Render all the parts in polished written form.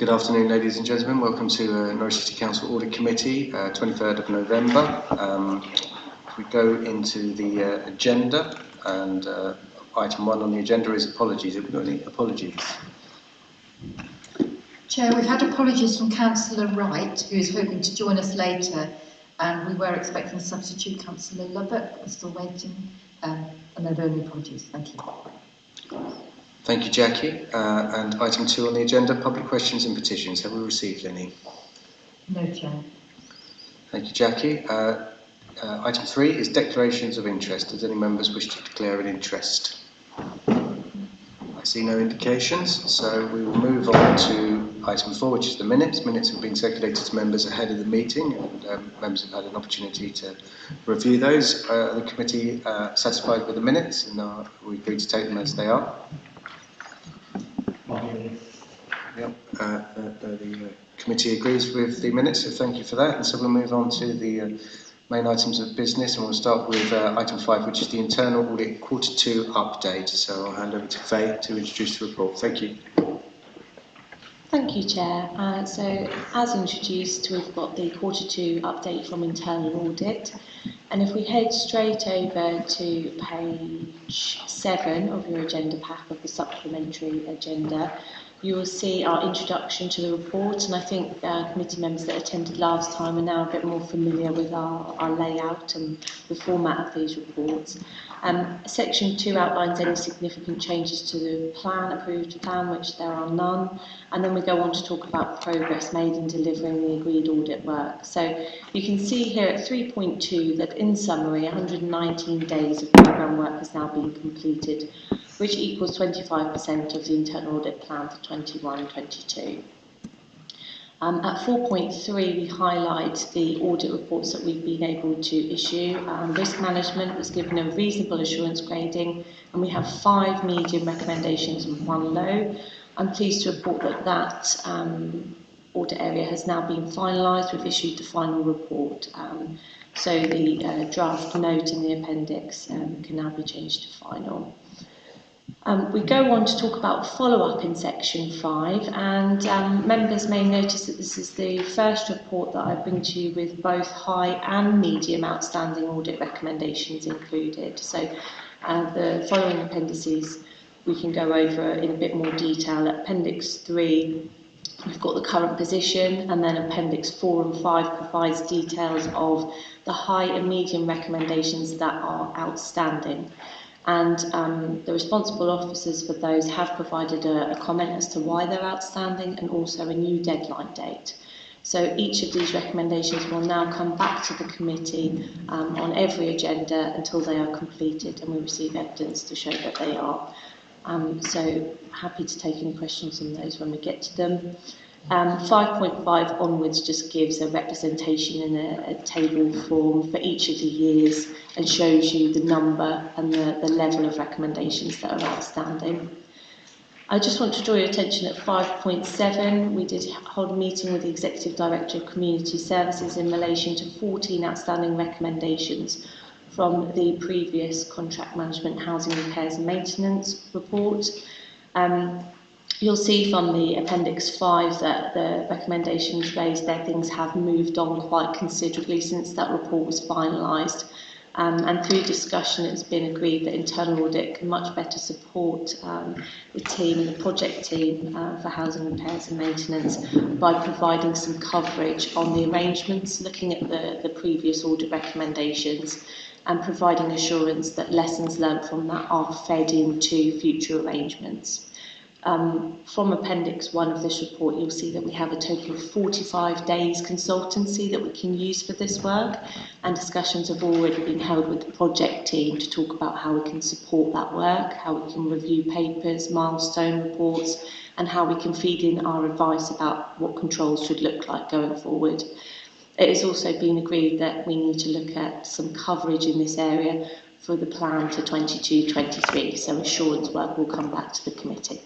Good afternoon, ladies and gentlemen. Welcome to Norwich City Council Audit Committee, 23rd of November. We go into the agenda, and item 1 on the agenda is apologies. Have we got any apologies? Chair, we've had apologies from Councillor Wright, who is hoping to join us later, and we were expecting a substitute, Councillor Lubbock, but we're still waiting, and there are only apologies. Thank you. Thank you, Jackie. And item 2 on the agenda, public questions and petitions. Have we received any? No, Chair. Thank you, Jackie. Item 3 is declarations of interest. Does any members wish to declare an interest? I see no indications, so we will move on to item 4, which is the minutes. Minutes have been circulated to members ahead of the meeting, and members have had an opportunity to review those. The committee satisfied with the minutes, and we agree to take them as they are. Yep. The committee agrees with the minutes, so thank you for that. And so we'll move on to the main items of business, and we'll start with item 5, which is the internal audit quarter 2 update. So I'll hand over to Faye to introduce the report. Thank you. Thank you, Chair. So as introduced, we've got the quarter 2 update from internal audit. And if we head straight over to page 7 of your agenda pack of the supplementary agenda, you will see our introduction to the report, and I think committee members that attended last time are now a bit more familiar with our layout and the format of these reports. Section 2 outlines any significant changes to the approved plan, which there are none, and then we go on to talk about progress made in delivering the agreed audit work. So you can see here at 3.2 that in summary 119 days of programme work has now been completed, which equals 25% of the internal audit plan for 21-22. At 4.3, we highlight the audit reports that we've been able to issue. Risk management was given a reasonable assurance grading, and we have 5 medium recommendations and 1 low. I'm pleased to report that audit area has now been finalised. We've issued the final report. So the draft note in the appendix can now be changed to final. We go on to talk about follow-up in section 5, and members may notice that this is the first report that I bring to you with both high and medium outstanding audit recommendations included. So the following appendices we can go over in a bit more detail. At Appendix 3, we've got the current position, and then Appendix 4 and 5 provides details of the high and medium recommendations that are outstanding. And the responsible officers for those have provided a comment as to why they're outstanding and also a new deadline date. So each of these recommendations will now come back to the committee on every agenda until they are completed and we receive evidence to show that they are. So happy to take any questions on those when we get to them. 5.5 onwards just gives a representation in a table form for each of the years and shows you the number and the level of recommendations that are outstanding. I just want to draw your attention at 5.7. We did hold a meeting with the Executive Director of Community Services in relation to 14 outstanding recommendations from the previous Contract Management, Housing Repairs and Maintenance report. You'll see from the Appendix 5 that the recommendations raised there, things have moved on quite considerably since that report was finalised. And through discussion, it's been agreed that internal audit can much better support the team, the project team for housing repairs and maintenance by providing some coverage on the arrangements, looking at the previous audit recommendations and providing assurance that lessons learned from that are fed into future arrangements. From Appendix 1 of this report, you'll see that we have a total of 45 days consultancy that we can use for this work, and discussions have already been held with the project team to talk about how we can support that work, how we can review papers, milestone reports, and how we can feed in our advice about what controls should look like going forward. It has also been agreed that we need to look at some coverage in this area for the plan to 22-23, so assurance work will come back to the committee.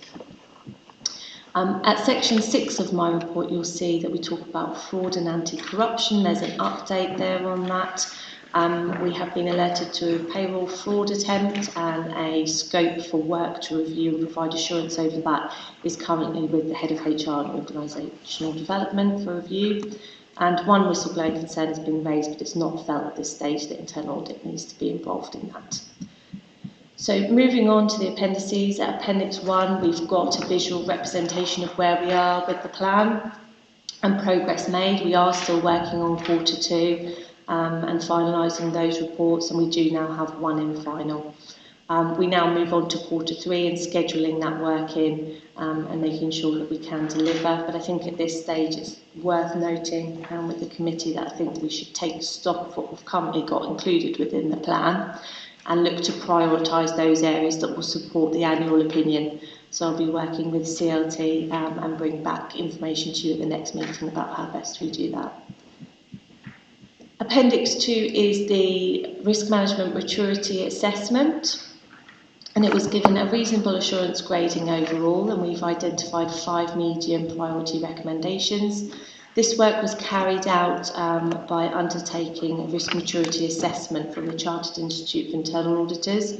At section 6 of my report, you'll see that we talk about fraud and anti-corruption. There's an update there on that. We have been alerted to a payroll fraud attempt, and a scope for work to review and provide assurance over that is currently with the Head of HR and Organisational Development for review. And one whistleblowing concern has been raised, but it's not felt at this stage that internal audit needs to be involved in that. So moving on to the appendices, at Appendix 1 we've got a visual representation of where we are with the plan and progress made. We are still working on quarter 2 and finalising those reports, and we do now have one in final. We now move on to quarter 3 and scheduling that work in and making sure that we can deliver. But I think at this stage it's worth noting with the committee that I think we should take stock of what we've currently got included within the plan and look to prioritise those areas that will support the annual opinion. So I'll be working with CLT and bring back information to you at the next meeting about how best we do that. Appendix 2 is the risk management maturity assessment, and it was given a reasonable assurance grading overall, and we've identified 5 medium priority recommendations. This work was carried out by undertaking a risk maturity assessment from the Chartered Institute of Internal Auditors.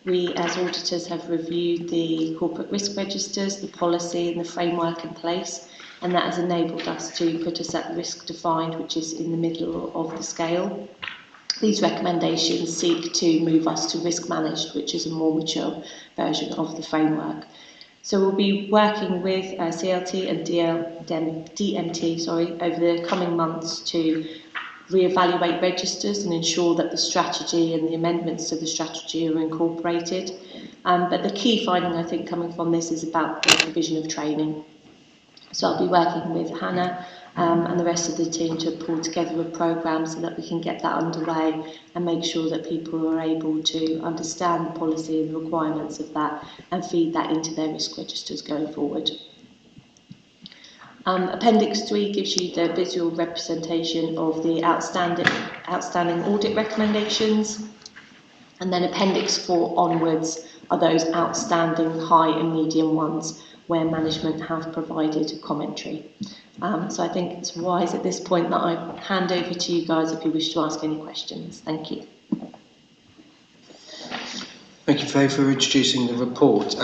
We, as auditors, have reviewed the corporate risk registers, the policy and the framework in place, and that has enabled us to put us at risk defined, which is in the middle of the scale. These recommendations seek to move us to risk managed, which is a more mature version of the framework. So we'll be working with CLT and DMT over the coming months to re-evaluate registers and ensure that the strategy and the amendments to the strategy are incorporated. But the key finding, I think, coming from this is about the provision of training. So I'll be working with Hannah and the rest of the team to pull together a programme so that we can get that underway and make sure that people are able to understand the policy and the requirements of that and feed that into their risk registers going forward. Appendix 3 gives you the visual representation of the outstanding audit recommendations, and then Appendix 4 onwards are those outstanding high and medium ones where management have provided commentary. So I think it's wise at this point that I hand over to you guys if you wish to ask any questions. Thank you. Thank you, Faye, for introducing the report.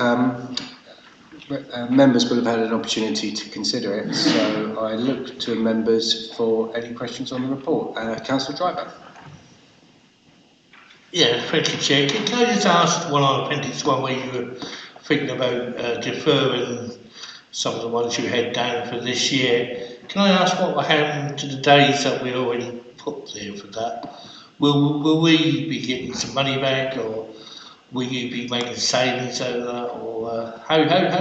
Members will have had an opportunity to consider it, so I look to members for any questions on the report. Councillor Driver. Yeah, thank you, Chair. Can I just ask one on Appendix 1 where you were thinking about deferring some of the ones you had down for this year? Can I ask what will happen to the days that we already put there for that? Will we be getting some money back, or will you be making savings out of that, or how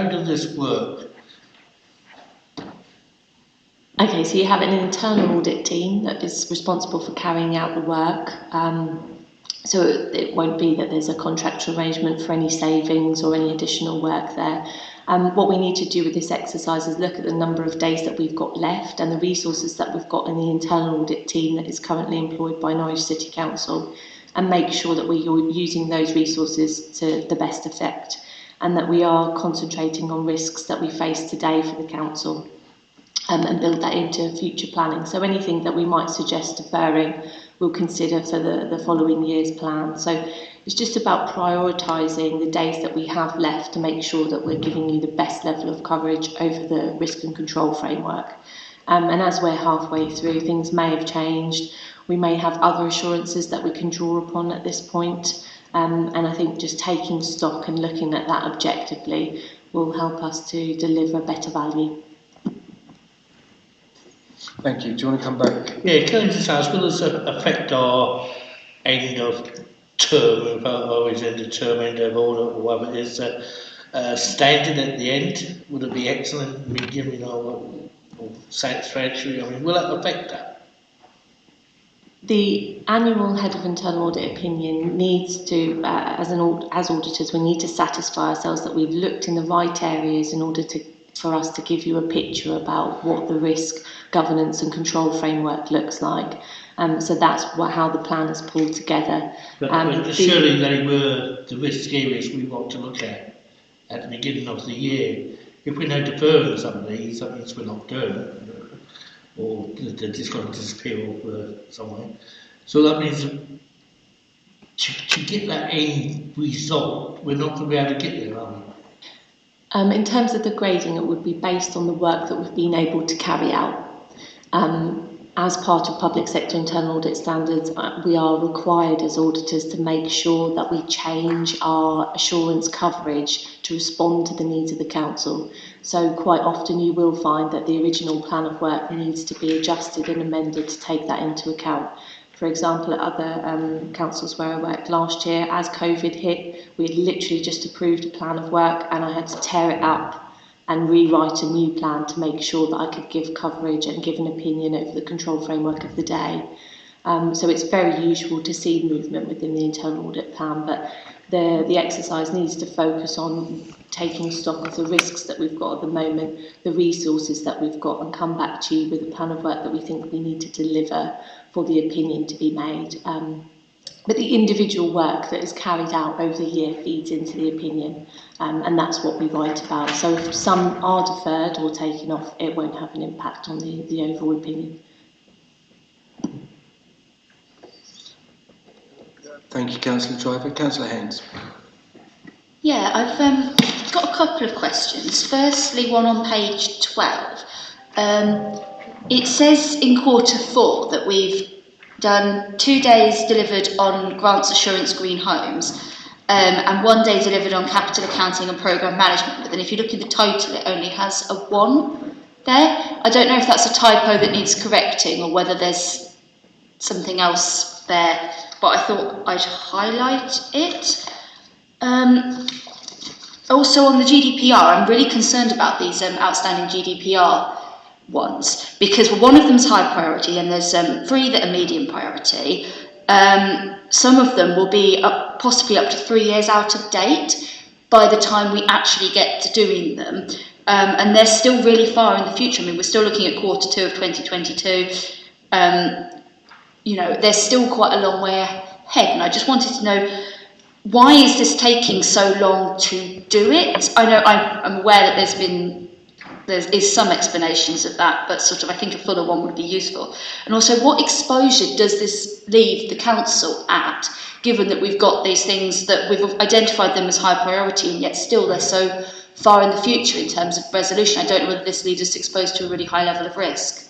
does this work? Okay, so you have an internal audit team that is responsible for carrying out the work. So it won't be that there's a contractual arrangement for any savings or any additional work there. What we need to do with this exercise is look at the number of days that we've got left and the resources that we've got in the internal audit team that is currently employed by Norwich City Council, and make sure that we're using those resources to the best effect, and that we are concentrating on risks that we face today for the council, and build that into future planning. So anything that we might suggest deferring, we'll consider for the following year's plan. So it's just about prioritising the days that we have left to make sure that we're giving you the best level of coverage over the risk and control framework. And as we're halfway through, things may have changed. We may have other assurances that we can draw upon at this point. And I think just taking stock and looking at that objectively will help us to deliver better value. Thank you. Do you want to come back? Yeah, can I just ask, will this affect our end of term, or is end of term, end of audit, or whatever it is, standard at the end? Would it be excellent, medium, or satisfactory? I mean, will it affect that? The annual Head of Internal Audit opinion needs to, as auditors, we need to satisfy ourselves that we've looked in the right areas in order for us to give you a picture about what the risk, governance and control framework looks like. So that's how the plan is pulled together. But surely they were the risk areas we want to look at the beginning of the year. If we're now deferring some of these, that means we're not doing it, or they're just going to disappear off somewhere. So that means that to get that end result, we're not going to be able to get there, are we? In terms of the grading, it would be based on the work that we've been able to carry out. As part of public sector internal audit standards, we are required as auditors to make sure that we change our assurance coverage to respond to the needs of the council. So quite often you will find that the original plan of work needs to be adjusted and amended to take that into account. For example, at other councils where I worked last year, as COVID hit, we had literally just approved a plan of work and I had to tear it up and rewrite a new plan to make sure that I could give coverage and give an opinion over the control framework of the day. So it's very usual to see movement within the internal audit plan, but the exercise needs to focus on taking stock of the risks that we've got at the moment, the resources that we've got, and come back to you with a plan of work that we think we need to deliver for the opinion to be made. But the individual work that is carried out over the year feeds into the opinion, and that's what we write about. So if some are deferred or taken off, it won't have an impact on the overall opinion. Thank you, Councillor Driver. Councillor Haynes. Yeah, I've got a couple of questions. Firstly, one on page 12. It says in Q4 that we've done 2 days delivered on grants assurance green homes and 1 day delivered on capital accounting and programme management. But then if you look at the total, it only has a 1 there. I don't know if that's a typo that needs correcting or whether there's something else there, but I thought I'd highlight it. Also on the GDPR, I'm really concerned about these outstanding GDPR ones, because one of them's high priority and there's 3 that are medium priority. Some of them will be possibly up to 3 years out of date by the time we actually get to doing them, and they're still really far in the future. I mean, we're still looking at Q2 of 2022. You know, there's still quite a long way ahead, and I just wanted to know, why is this taking so long to do it? I know I'm aware that there is some explanations of that, but sort of I think a fuller one would be useful. And also, what exposure does this leave the council at, given that we've got these things that we've identified them as high priority and yet still they're so far in the future in terms of resolution? I don't know whether this leaves us exposed to a really high level of risk.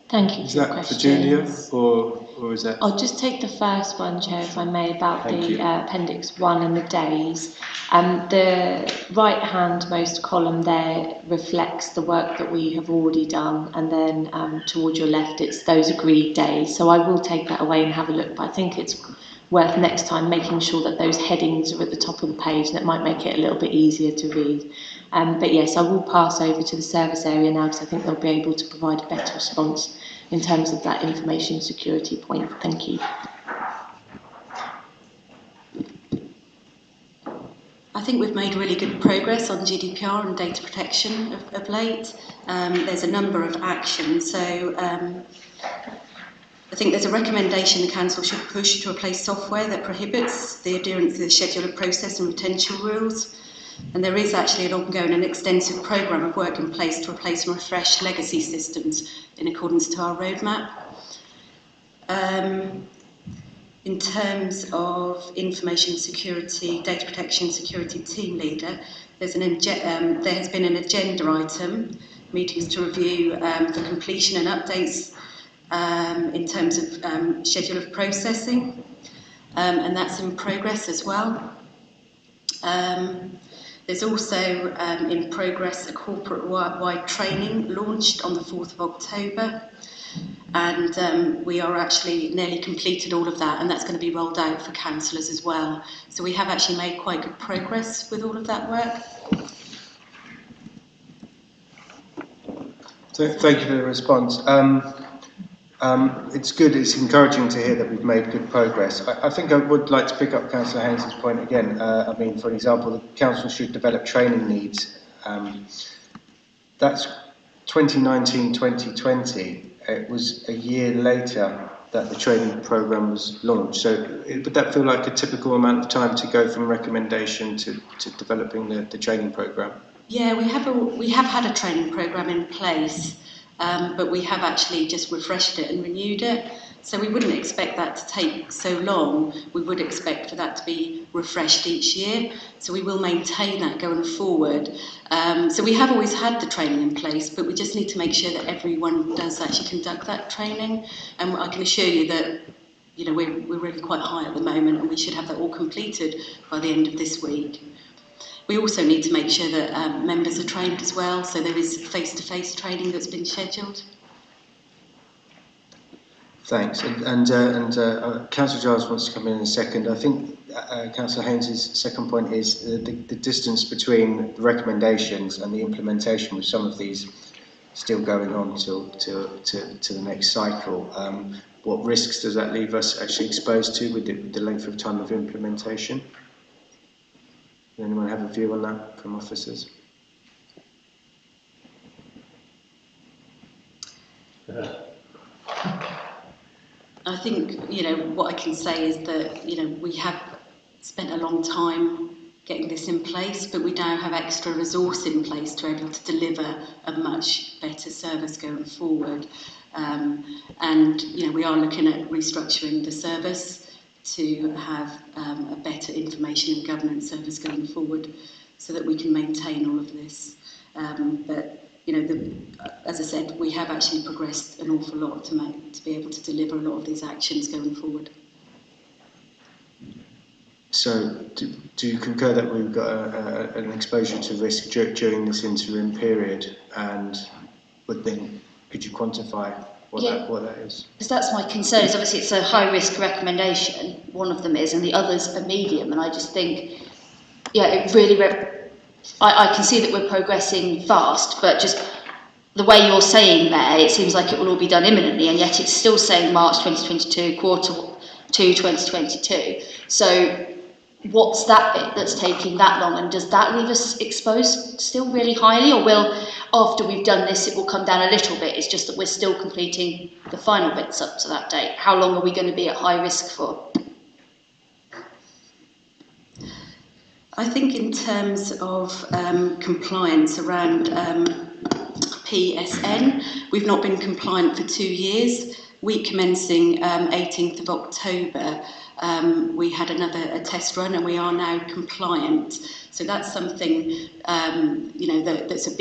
Thank you for your Is that for Julia, questions. or is that? I'll just take the first one, Chair, if I may, about Thank you. Appendix 1 and the days. The right-hand-most column there reflects the work that we have already done, and then towards your left, it's those agreed days. So I will take that away and have a look, but I think it's worth next time making sure that those headings are at the top of the page, and it might make it a little bit easier to read. But yes, I will pass over to the service area now, because I think they'll be able to provide a better response in terms of that information security point. Thank you. I think we've made really good progress on GDPR and data protection of late. There's a number of actions. So I think there's a recommendation the Council should push to replace software that prohibits the adherence to the schedule of process and retention rules. And there is actually an ongoing and extensive programme of work in place to replace and refresh legacy systems in accordance to our roadmap. In terms of information security, data protection security team leader, there has been an agenda item, meetings to review for completion and updates in terms of schedule of processing, and that's in progress as well. There's also in progress a corporate-wide training launched on the 4th of October, and we are actually nearly completed all of that, and that's going to be rolled out for councillors as well. So we have actually made quite good progress with all of that work. So thank you for the response. It's good, it's encouraging to hear that we've made good progress. I think I would like to pick up Councillor Haynes' point again. I mean, for example, the Council should develop training needs. That's 2019-2020. It was a year later that the training programme was launched. So would that feel like a typical amount of time to go from recommendation to developing the training programme? Yeah, we have had a training programme in place. but we have actually just refreshed it and renewed it. So we wouldn't expect that to take so long. We would expect for that to be refreshed each year. So we will maintain that going forward. So we have always had the training in place, but we just need to make sure that everyone does actually conduct that training. And I can assure you that we're really quite high at the moment, and we should have that all completed by the end of this week. We also need to make sure that members are trained as well. So there is face-to-face training that's been scheduled. Thanks. And Councillor Giles wants to come in a second. I think Councillor Haynes' second point is the distance between the recommendations and the implementation, with some of these still going on till the next cycle. What risks does that leave us actually exposed to with the length of time of implementation? Does anyone have a view on that from officers? I think, what I can say is that, we have spent a long time getting this in place, but we now have extra resource in place to be able to deliver a much better service going forward. And, we are looking at restructuring the service to have a better information and governance service going forward so that we can maintain all of this. But as I said, we have actually progressed an awful lot to be able to deliver a lot of these actions going forward. So, do you concur that we've got an exposure to risk during this interim period? And could you quantify what that is? Because that's my concern. Is obviously it's a high risk recommendation. One of them is, and the others are medium. And I just think, it really. I can see that we're progressing fast, but just the way you're saying there, it seems like it will all be done imminently, and yet it's still saying March 2022, quarter 2 2022. So what's that bit that's taking that long, and does that leave us exposed still really highly, or will, after we've done this, it will come down a little bit? It's just that we're still completing the final bits up to that date. How long are we going to be at high risk for? I think in terms of compliance around PSN, we've not been compliant for 2 years. Week commencing 18th of October, we had a test run, and we are now compliant. So that's something that's a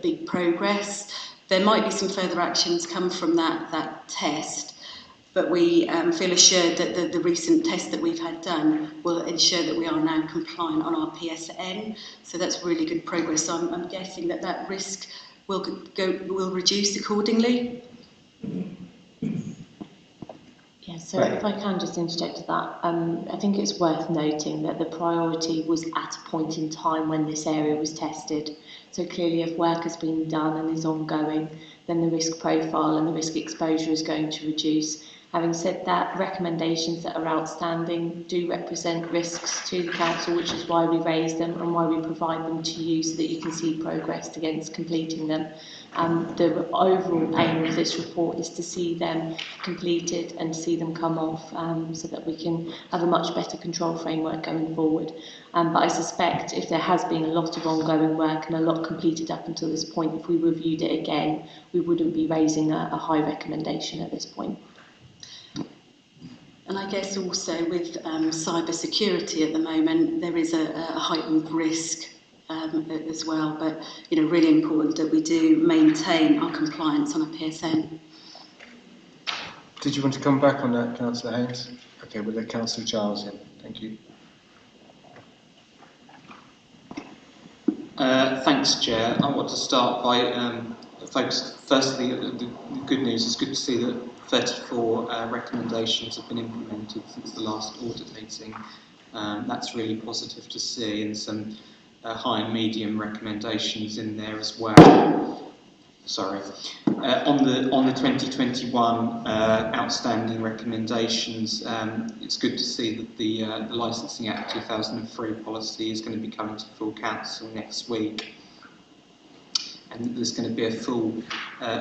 big progress. There might be some further actions come from that test. But we feel assured that the recent test that we've had done will ensure that we are now compliant on our PSN. So that's really good progress. So I'm guessing that risk will reduce accordingly. Yeah, so if I can just interject to that, I think it's worth noting that the priority was at a point in time when this area was tested. So clearly, if work has been done and is ongoing, then the risk profile and the risk exposure is going to reduce. Having said that, recommendations that are outstanding do represent risks to the council, which is why we raise them and why we provide them to you so that you can see progress against completing them. The overall aim of this report is to see them completed and to see them come off so that we can have a much better control framework going forward. But I suspect if there has been a lot of ongoing work and a lot completed up until this point, if we reviewed it again, we wouldn't be raising a high recommendation at this point. And I guess also with cyber security at the moment, there is a heightened risk as well. But really important that we do maintain our compliance on a PSN. Did you want to come back on that, Councillor Haynes? Okay, we'll let Councillor Giles in. Thank you. Thanks, Chair. I want to start by focus. Firstly, the good news is good to see that 34 recommendations have been implemented since the last audit meeting. That's really positive to see, and some high and medium recommendations in there as well. Sorry. On the 2021 outstanding recommendations, it's good to see that the Licensing Act 2003 policy is going to be coming to full council next week. And there's going to be a full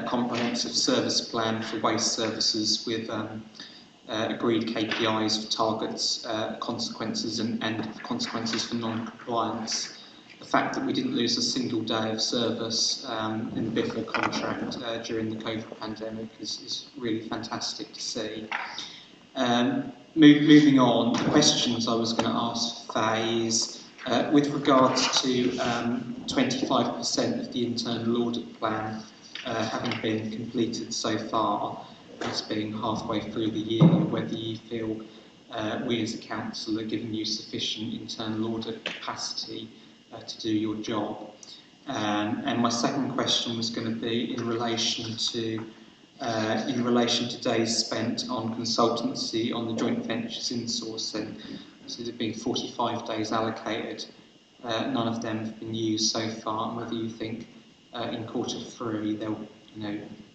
comprehensive service plan for waste services with agreed KPIs, targets, consequences and consequences for non-compliance. the fact that we didn't lose a single day of service in the BIFA contract during the COVID pandemic is really fantastic to see. Moving on, the questions I was going to ask Faye is, with regards to 25% of the internal audit plan having been completed so far, as being halfway through the year, whether you feel we as a council are giving you sufficient internal audit capacity to do your job. And my second question was going to be in relation to days spent on consultancy on the joint ventures insourcing. So there's been 45 days allocated. None of them have been used so far. And whether you think in Q3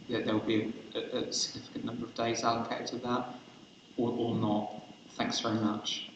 there'll be a significant number of days allocated to that, or not. Thanks very much.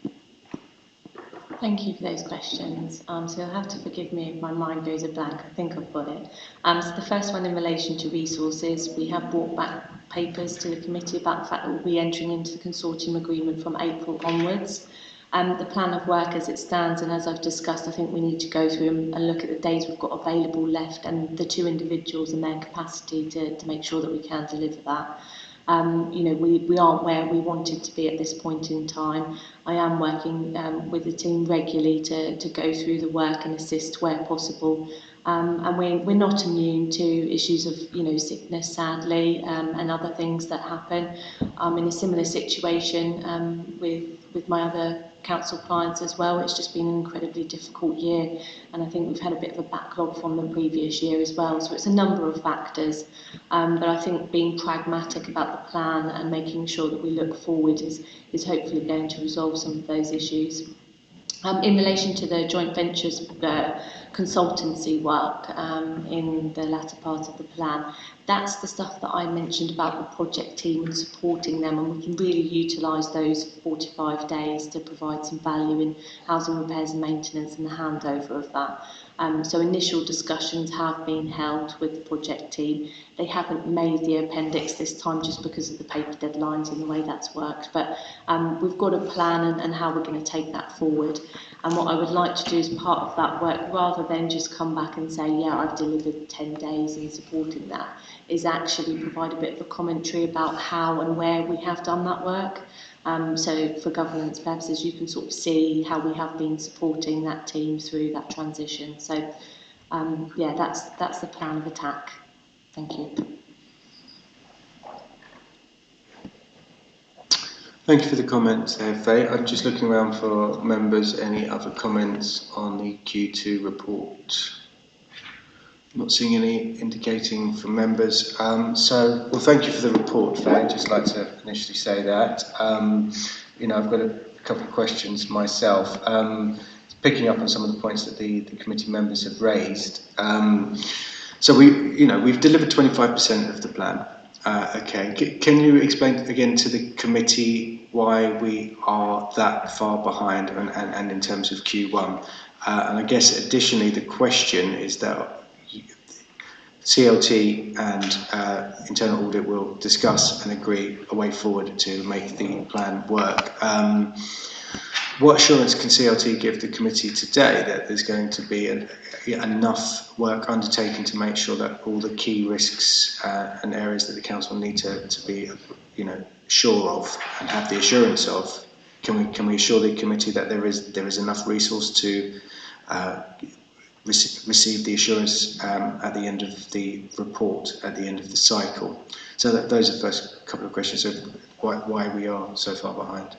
Thank you for those questions. So you'll have to forgive me if my mind goes a blank. I think I've got it. So the first one in relation to resources, we have brought back papers to the committee about the fact that we'll be entering into the consortium agreement from April onwards. The plan of work as it stands, and as I've discussed, I think we need to go through and look at the days we've got available left and the two individuals and their capacity to make sure that we can deliver that. We aren't where we wanted to be at this point in time. I am working with the team regularly to go through the work and assist where possible. And we're not immune to issues of sickness, sadly, and other things that happen. I'm in a similar situation with my other council clients as well. It's just been an incredibly difficult year, and I think we've had a bit of a backlog from the previous year as well. So it's a number of factors, but I think being pragmatic about the plan and making sure that we look forward is hopefully going to resolve some of those issues. In relation to the joint ventures consultancy work in the latter part of the plan, that's the stuff that I mentioned about the project team and supporting them, and we can really utilise those 45 days to provide some value in housing repairs and maintenance and the handover of that. So initial discussions have been held with the project team. They haven't made the appendix this time just because of the paper deadlines and the way that's worked, but we've got a plan and how we're going to take that forward. And what I would like to do as part of that work, rather than just come back and say, yeah, I've delivered 10 days in supporting that, is actually provide a bit of a commentary about how and where we have done that work. So for governance purposes, you can sort of see how we have been supporting that team through that transition. So yeah, that's the plan of attack. Thank you. Thank you for the comments there, Faye. I'm just looking around for members. Any other comments on the Q2 report? Not seeing any indicating from members. Well, thank you for the report, Faye. I'd just like to initially say that. I've got a couple of questions myself. Picking up on some of the points that the committee members have raised. So we've delivered 25% of the plan. Okay. Can you explain again to the committee why we are that far behind and in terms of Q1? And I guess additionally, the question is that CLT and internal audit will discuss and agree a way forward to make the plan work. What assurance can CLT give the committee today that there's going to be enough work undertaken to make sure that all the key risks and areas that the council need to be sure of and have the assurance of, can we assure the committee that there is enough resource to receive the assurance at the end of the report, at the end of the cycle? So those are the first couple of questions of why we are so far behind.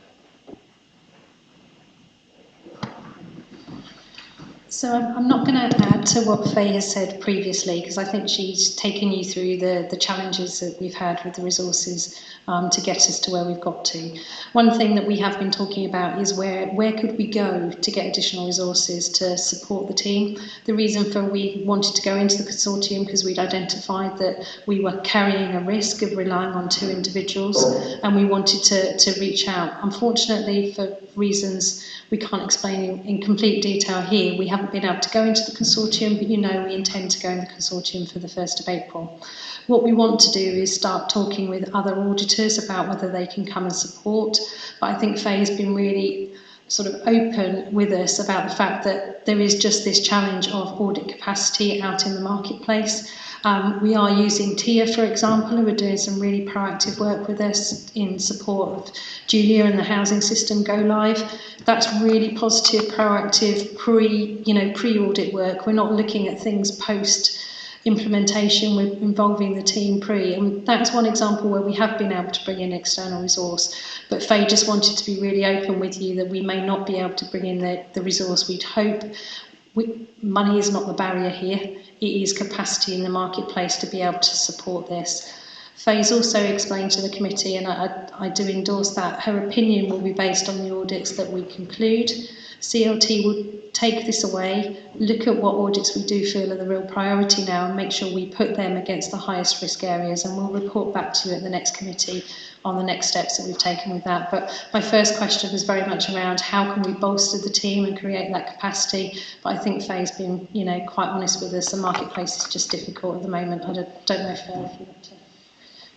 So I'm not going to add to what Faye has said previously, because I think she's taken you through the challenges that we've had with the resources to get us to where we've got to. One thing that we have been talking about is where could we go to get additional resources to support the team. The reason for we wanted to go into the consortium because we'd identified that we were carrying a risk of relying on two individuals, and we wanted to reach out. Unfortunately, for reasons we can't explain in complete detail here, we haven't been able to go into the consortium, but we intend to go in the consortium for the 1st of April. What we want to do is start talking with other auditors about whether they can come and support, but I think Faye's been really sort of open with us about the fact that there is just this challenge of audit capacity out in the marketplace. We are using TIA, for example, who are doing some really proactive work with us in support of Julia and the housing system go live. That's really positive, proactive, pre-audit work. We're not looking at things post implementation, we're involving the team pre, and that's one example where we have been able to bring in external resource. But Faye just wanted to be really open with you that we may not be able to bring in the resource we'd hope. Money is not the barrier here, it is capacity in the marketplace to be able to support this. Faye's also explained to the committee, and I do endorse that, her opinion will be based on the audits that we conclude. CLT will take this away, look at what audits we do feel are the real priority now and make sure we put them against the highest risk areas, and we'll report back to you at the next committee on the next steps that we've taken with that. But my first question was very much around how can we bolster the team and create that capacity, but I think Faye's been quite honest with us. The marketplace is just difficult at the moment. I don't know if you want to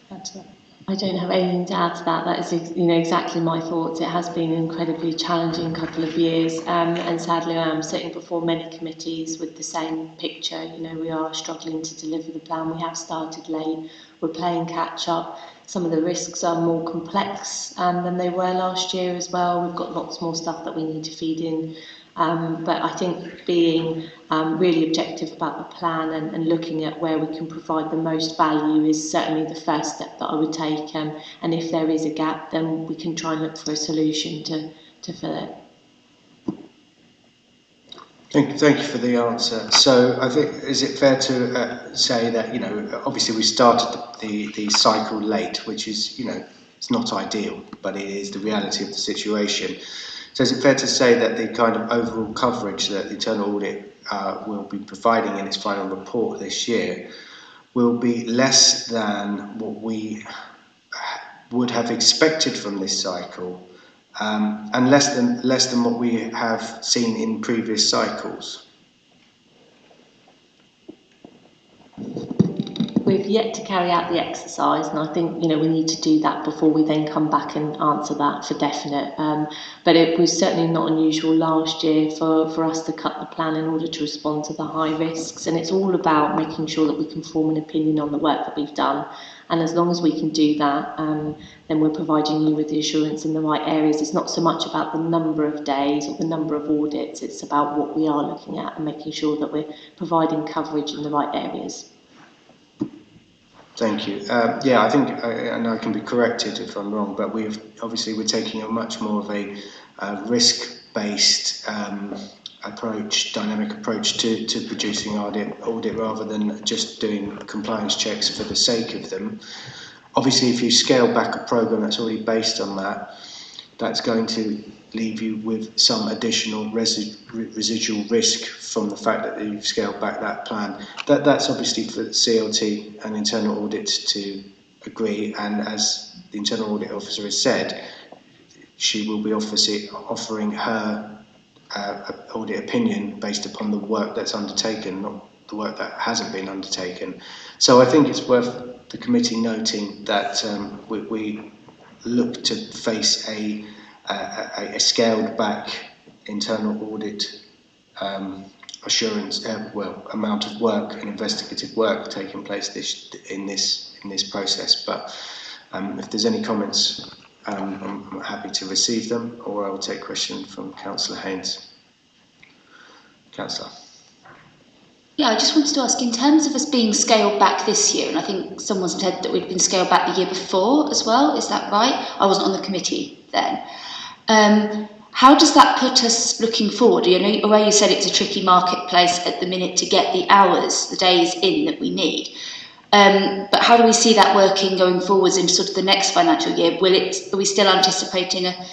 add to that. I don't have anything to add to that. That is, exactly my thoughts. It has been an incredibly challenging couple of years, and sadly, I am sitting before many committees with the same picture. We are struggling to deliver the plan. We have started late. We're playing catch up. Some of the risks are more complex than they were last year as well. We've got lots more stuff that we need to feed in. But I think being really objective about the plan and looking at where we can provide the most value is certainly the first step that I would take. And if there is a gap, then we can try and look for a solution to fill it. Thank you for the answer. So I think, is it fair to say that, obviously we started the cycle late, which is, it's not ideal, but it is the reality of the situation. So is it fair to say that the kind of overall coverage that the internal audit will be providing in its final report this year will be less than what we would have expected from this cycle, and less than what we have seen in previous cycles? We've yet to carry out the exercise, and I think we need to do that before we then come back and answer that for definite. But it was certainly not unusual last year for us to cut the plan in order to respond to the high risks, and it's all about making sure that we can form an opinion on the work that we've done. And as long as we can do that, then we're providing you with the assurance in the right areas. It's not so much about the number of days or the number of audits, it's about what we are looking at and making sure that we're providing coverage in the right areas. Thank you. I think, and I can be corrected if I'm wrong, but we're taking a much more of a risk-based approach, dynamic approach to producing audit rather than just doing compliance checks for the sake of them. Obviously, if you scale back a program that's already based on that, that's going to leave you with some additional residual risk from the fact that you've scaled back that plan. That's obviously for the CLT and internal audit to agree, and as the internal audit officer has said, she will be offering her audit opinion based upon the work that's undertaken, not the work that hasn't been undertaken. So I think it's worth the committee noting that we look to face a scaled back internal audit assurance, amount of work and investigative work taking place in this process. But if there's any comments, I'm happy to receive them, or I will take questions from Councillor Haynes. Councillor. Yeah, I just wanted to ask, in terms of us being scaled back this year, and I think someone said that we'd been scaled back the year before as well, is that right? I wasn't on the committee then. How does that put us looking forward? Where you said it's a tricky marketplace at the minute to get the hours, the days in that we need. But how do we see that working going forwards into sort of the next financial year? Are we still anticipating a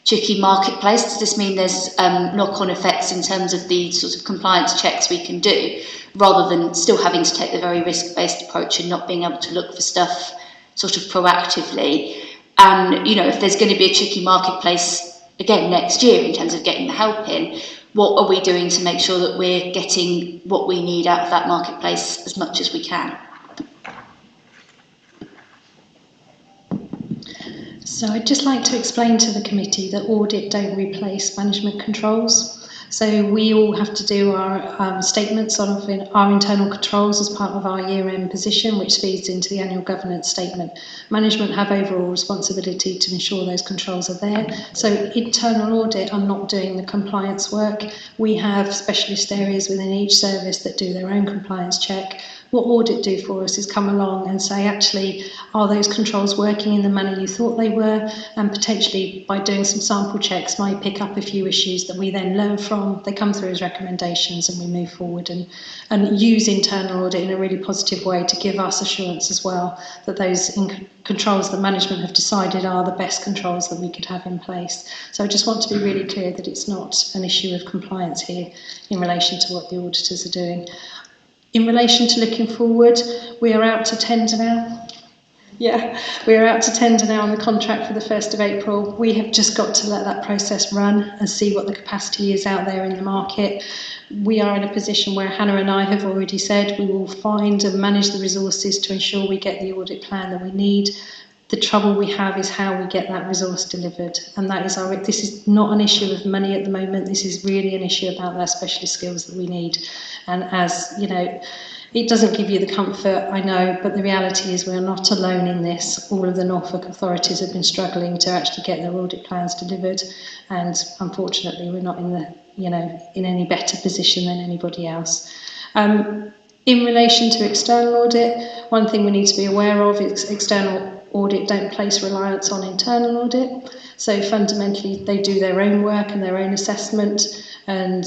tricky marketplace? Does this mean there's knock-on effects in terms of the sort of compliance checks we can do, rather than still having to take the very risk-based approach and not being able to look for stuff sort of proactively? And, if there's going to be a tricky marketplace again next year in terms of getting the help in, what are we doing to make sure that we're getting what we need out of that marketplace as much as we can? So I'd just like to explain to the committee that audit don't replace management controls. So we all have to do our statements on our internal controls as part of our year-end position, which feeds into the annual governance statement. Management have overall responsibility to ensure those controls are there. So internal audit are not doing the compliance work. We have specialist areas within each service that do their own compliance check. What audit do for us is come along and say, actually, are those controls working in the manner you thought they were? And potentially by doing some sample checks might pick up a few issues that we then learn from. They come through as recommendations and we move forward and use internal audit in a really positive way to give us assurance as well that those controls that management have decided are the best controls that we could have in place. So I just want to be really clear that it's not an issue of compliance here in relation to what the auditors are doing. In relation to looking forward, we are out to tender now. Yeah, we are out to tender now on the contract for the 1st of April. We have just got to let that process run and see what the capacity is out there in the market. We are in a position where Hannah and I have already said we will find and manage the resources to ensure we get the audit plan that we need. The trouble we have is how we get that resource delivered, and that is this is not an issue of money at the moment. This is really an issue about our specialist skills that we need. And as you know, it doesn't give you the comfort, I know, but the reality is we're not alone in this. All of the Norfolk authorities have been struggling to actually get their audit plans delivered, and unfortunately we're not in any better position than anybody else. In relation to external audit, one thing we need to be aware of is external audit don't place reliance on internal audit. So fundamentally they do their own work and their own assessment, and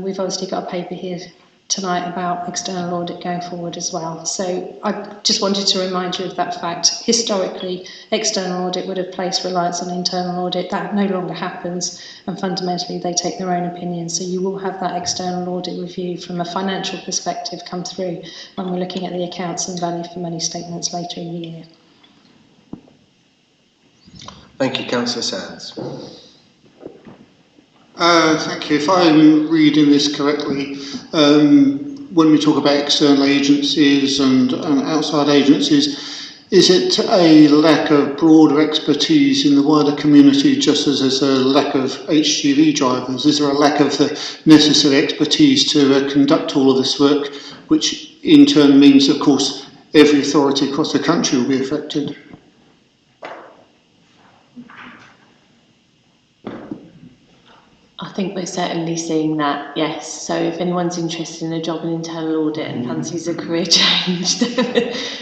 we've obviously got a paper here tonight about external audit going forward as well. So I just wanted to remind you of that fact. Historically, external audit would have placed reliance on internal audit. That no longer happens, and fundamentally they take their own opinion. So you will have that external audit review from a financial perspective come through when we're looking at the accounts and value for money statements later in the year. Thank you, Councillor Sands. Thank you. If I'm reading this correctly, when we talk about external agencies and outside agencies, is it a lack of broader expertise in the wider community, just as there's a lack of HGV drivers? Is there a lack of the necessary expertise to conduct all of this work, which in turn means, of course, every authority across the country will be affected? I think we're certainly seeing that, yes. So if anyone's interested in a job in internal audit and fancies a career change,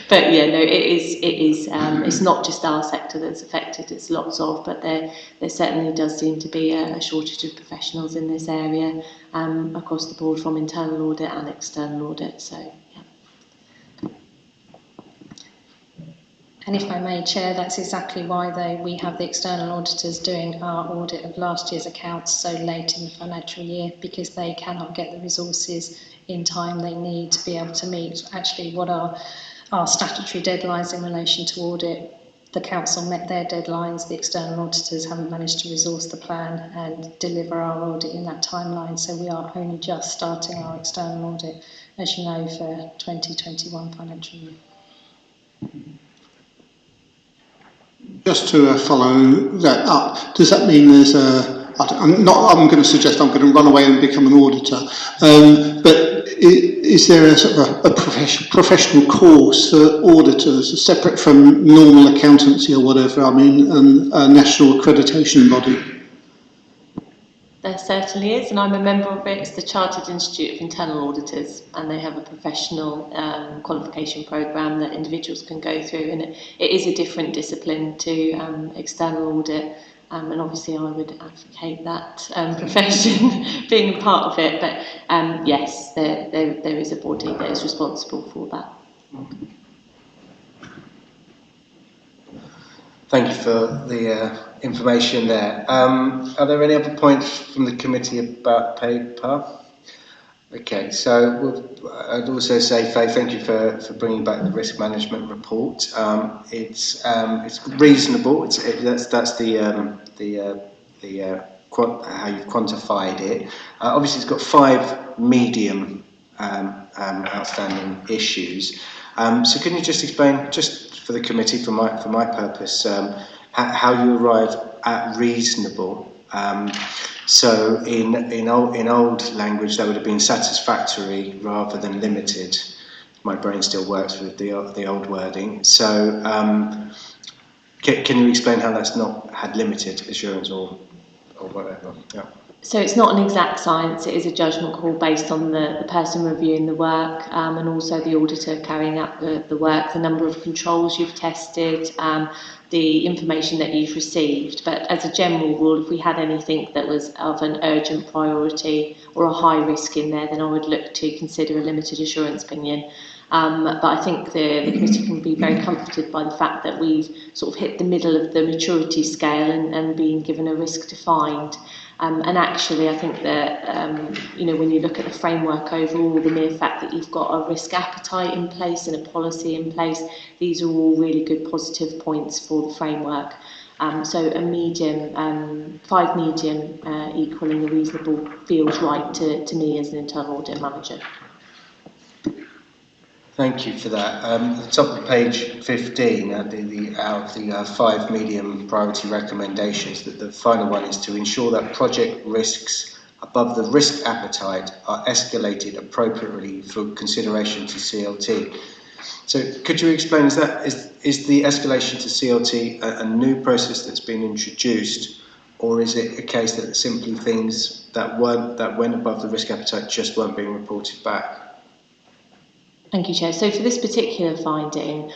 but yeah, no, it is. It's not just our sector that's affected. It's lots of, but there certainly does seem to be a shortage of professionals in this area across the board, from internal audit and external audit. So yeah. And if I may, Chair, that's exactly why we have the external auditors doing our audit of last year's accounts so late in the financial year, because they cannot get the resources in time they need to be able to meet actually what are our statutory deadlines in relation to audit. The council met their deadlines, the external auditors haven't managed to resource the plan and deliver our audit in that timeline, so we are only just starting our external audit, as you know, for 2021 financial year. Just to follow that up, does that mean there's I'm going to suggest I'm going to run away and become an auditor, but is there a sort of a professional course for auditors, separate from normal accountancy or whatever, I mean, and a national accreditation body? There certainly is, and I'm a member of it. It's the Chartered Institute of Internal Auditors, and they have a professional qualification programme that individuals can go through, and it is a different discipline to external audit, and obviously I would advocate that profession being part of it, but yes, there is a body that is responsible for that. Thank you for the information there. Are there any other points from the committee about paper? Okay, so I'd also say, Faye, thank you for bringing back the risk management report. It's reasonable. That's how you've quantified it. Obviously, it's got 5 medium outstanding issues. So can you just explain, just for the committee, for my purpose, how you arrive at reasonable. So in old language that would have been satisfactory rather than limited. My brain still works with the old wording. So can you explain how that's not had limited assurance or whatever? Yeah. So it's not an exact science, it is a judgment call based on the person reviewing the work and also the auditor carrying out the work, the number of controls you've tested, the information that you've received. But as a general rule, if we had anything that was of an urgent priority or a high risk in there, then I would look to consider a limited assurance opinion. But I think the committee can be very comforted by the fact that we've sort of hit the middle of the maturity scale and been given a risk defined. And actually, I think that, when you look at the framework overall, the mere fact that you've got a risk appetite in place and a policy in place, these are all really good positive points for the framework. So a medium, 5 medium equaling a reasonable feels right to me as an internal audit manager. Thank you for that. At the top of page 15, out of the 5 medium priority recommendations, that the final one is to ensure that project risks above the risk appetite are escalated appropriately for consideration to CLT. So could you explain, is the escalation to CLT a new process that's been introduced, or is it a case that simply things that went above the risk appetite just weren't being reported back? Thank you, Chair. So for this particular finding,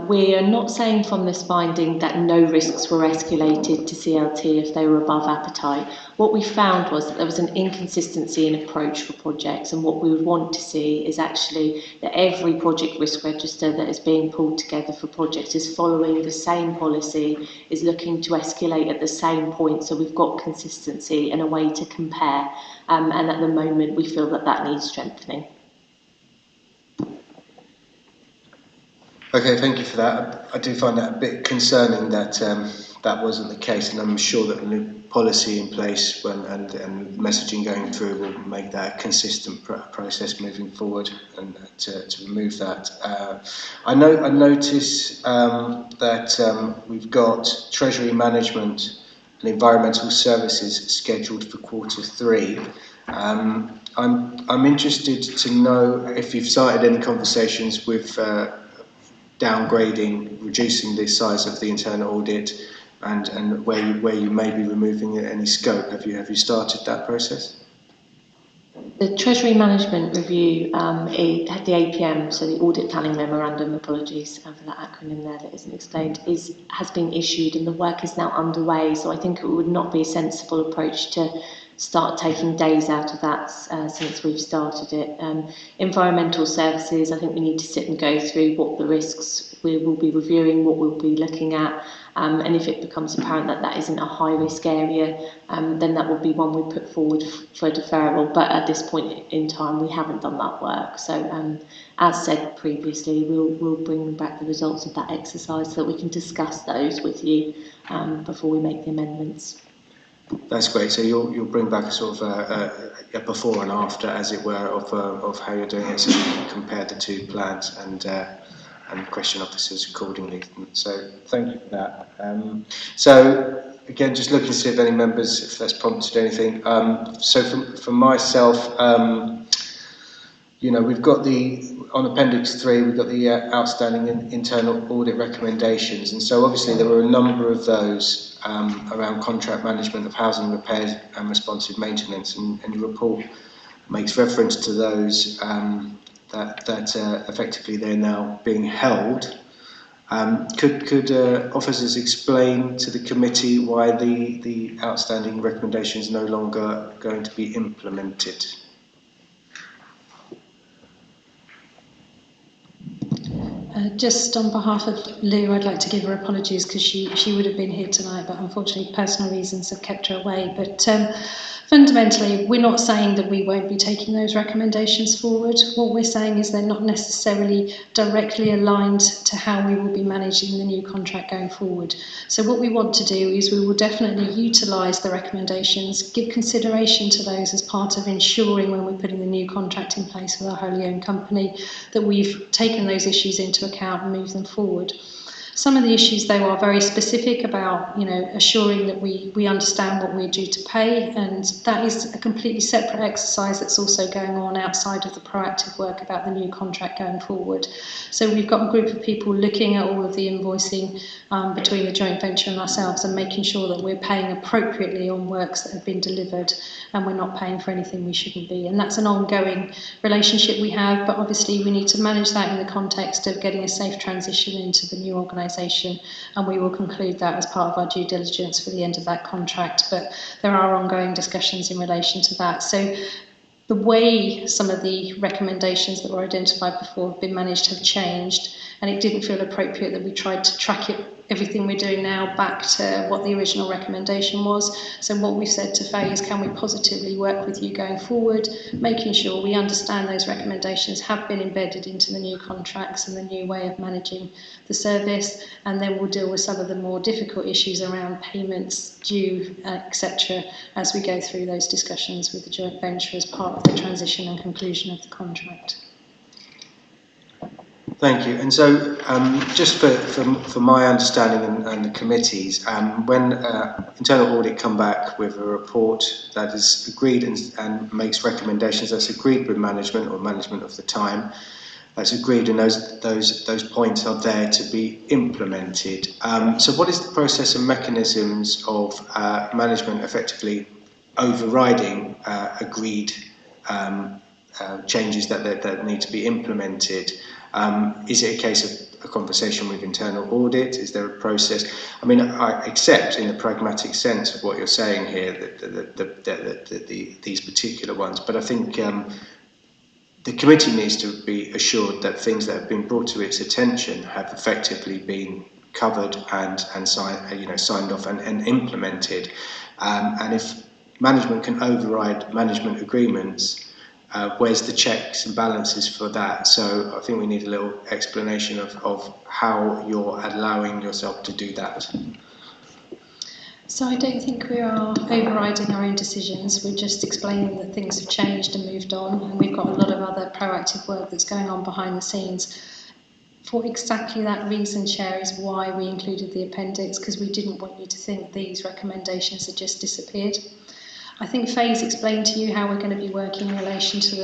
we are not saying from this finding that no risks were escalated to CLT if they were above appetite. What we found was that there was an inconsistency in approach for projects, and what we would want to see is actually that every project risk register that is being pulled together for projects is following the same policy, is looking to escalate at the same point, so we've got consistency and a way to compare. And at the moment, we feel that needs strengthening. Okay, thank you for that. I do find that a bit concerning that that wasn't the case, and I'm sure that the new policy in place and messaging going through will make that a consistent process moving forward, and to remove that. I notice that we've got Treasury Management and Environmental Services scheduled for Q3. I'm interested to know if you've started any conversations with downgrading, reducing the size of the internal audit, and where you may be removing any scope. Have you started that process? The Treasury Management Review, the APM, so the Audit Planning Memorandum, apologies for that acronym there that isn't explained, has been issued and the work is now underway. So I think it would not be a sensible approach to start taking days out of that since we've started it. Environmental services, I think we need to sit and go through what the risks we will be reviewing, what we'll be looking at, and if it becomes apparent that isn't a high risk area, then that will be one we put forward for deferral. But at this point in time, we haven't done that work. So as said previously, we'll bring back the results of that exercise so that we can discuss those with you before we make the amendments. That's great. So you'll bring back a sort of a before and after, as it were, of how you're doing it, so you can compare the two plans and question officers accordingly. So thank you for that. So again, just looking to see if any members, if that's prompted anything. So for myself, we've got on Appendix 3, we've got the outstanding internal audit recommendations, and so obviously there were a number of those around contract management of housing repairs and responsive maintenance, and your report makes reference to those that effectively they're now being held. Could officers explain to the committee why the outstanding recommendations are no longer going to be implemented? Just on behalf of Lou, I'd like to give her apologies because she would have been here tonight, but unfortunately personal reasons have kept her away. But fundamentally, we're not saying that we won't be taking those recommendations forward. What we're saying is they're not necessarily directly aligned to how we will be managing the new contract going forward. So what we want to do is we will definitely utilise the recommendations, give consideration to those as part of ensuring when we're putting the new contract in place with our wholly owned company that we've taken those issues into account and moved them forward. Some of the issues, though, are very specific about, assuring that we understand what we're due to pay, and that is a completely separate exercise that's also going on outside of the proactive work about the new contract going forward. So we've got a group of people looking at all of the invoicing between the joint venture and ourselves and making sure that we're paying appropriately on works that have been delivered and we're not paying for anything we shouldn't be. And that's an ongoing relationship we have, but obviously we need to manage that in the context of getting a safe transition into the new organisation, and we will conclude that as part of our due diligence for the end of that contract. But there are ongoing discussions in relation to that. So the way some of the recommendations that were identified before have been managed have changed, and it didn't feel appropriate that we tried to track everything we're doing now back to what the original recommendation was. So what we've said to Faye is, can we positively work with you going forward, making sure we understand those recommendations have been embedded into the new contracts and the new way of managing the service, and then we'll deal with some of the more difficult issues around payments due, etc., as we go through those discussions with the joint venture as part of the transition and conclusion of the contract. Thank you. And so, just for my understanding and the committees, when internal audit come back with a report that is agreed and makes recommendations that's agreed with management or management of the time, that's agreed, and those points are there to be implemented. So, what is the process and mechanisms of management effectively overriding agreed changes that need to be implemented? Is it a case of a conversation with internal audit? Is there a process? I mean, I accept in the pragmatic sense of what you're saying here that these particular ones, but I think the committee needs to be assured that things that have been brought to its attention have effectively been covered and signed off and implemented. And if management can override management agreements, where's the checks and balances for that? So I think we need a little explanation of how you're allowing yourself to do that. So I don't think we are overriding our own decisions. We're just explaining that things have changed and moved on, and we've got a lot of other proactive work that's going on behind the scenes. For exactly that reason, Chair, is why we included the appendix, because we didn't want you to think these recommendations had just disappeared. I think Faye's explained to you how we're going to be working in relation to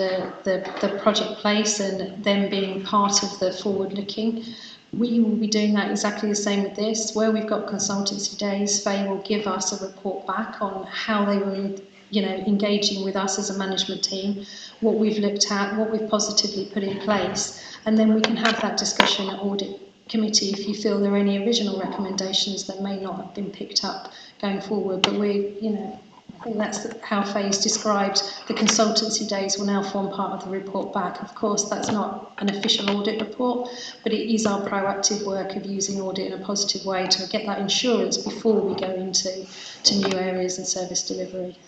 the project place and them being part of the forward-looking. We will be doing that exactly the same with this. Where we've got consultancy days, Faye will give us a report back on how they were, engaging with us as a management team, what we've looked at, what we've positively put in place, and then we can have that discussion at audit committee if you feel there are any original recommendations that may not have been picked up going forward. But I think that's how Faye's described the consultancy days will now form part of the report back. Of course, that's not an official audit report, but it is our proactive work of using audit in a positive way to get that insurance before we go into new areas and service delivery.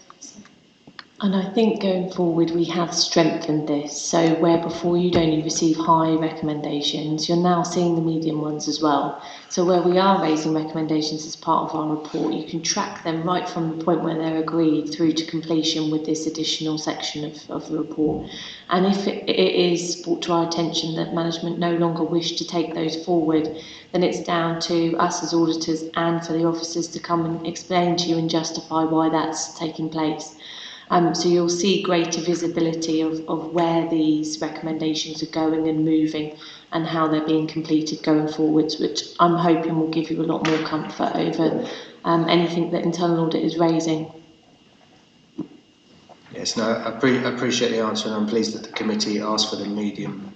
And I think going forward we have strengthened this, so where before you'd only receive high recommendations, you're now seeing the medium ones as well. So where we are raising recommendations as part of our report, you can track them right from the point where they're agreed through to completion with this additional section of the report. And if it is brought to our attention that management no longer wish to take those forward, then it's down to us as auditors and for the officers to come and explain to you and justify why that's taking place. So you'll see greater visibility of where these recommendations are going and moving and how they're being completed going forwards, which I'm hoping will give you a lot more comfort over anything that internal audit is raising. Yes, no, I appreciate the answer, and I'm pleased that the committee asked for the medium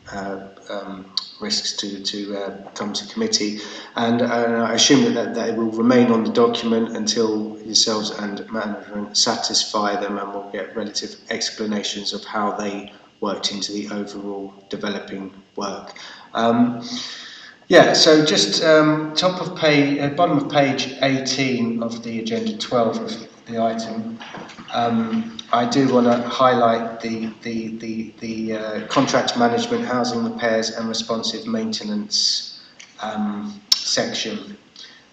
risks to come to committee, and I assume that it will remain on the document until yourselves and management satisfy them, and we'll get relative explanations of how they worked into the overall developing work. So just bottom of page 18 of the agenda 12 of the item, I do want to highlight the contract management, housing repairs and responsive maintenance section.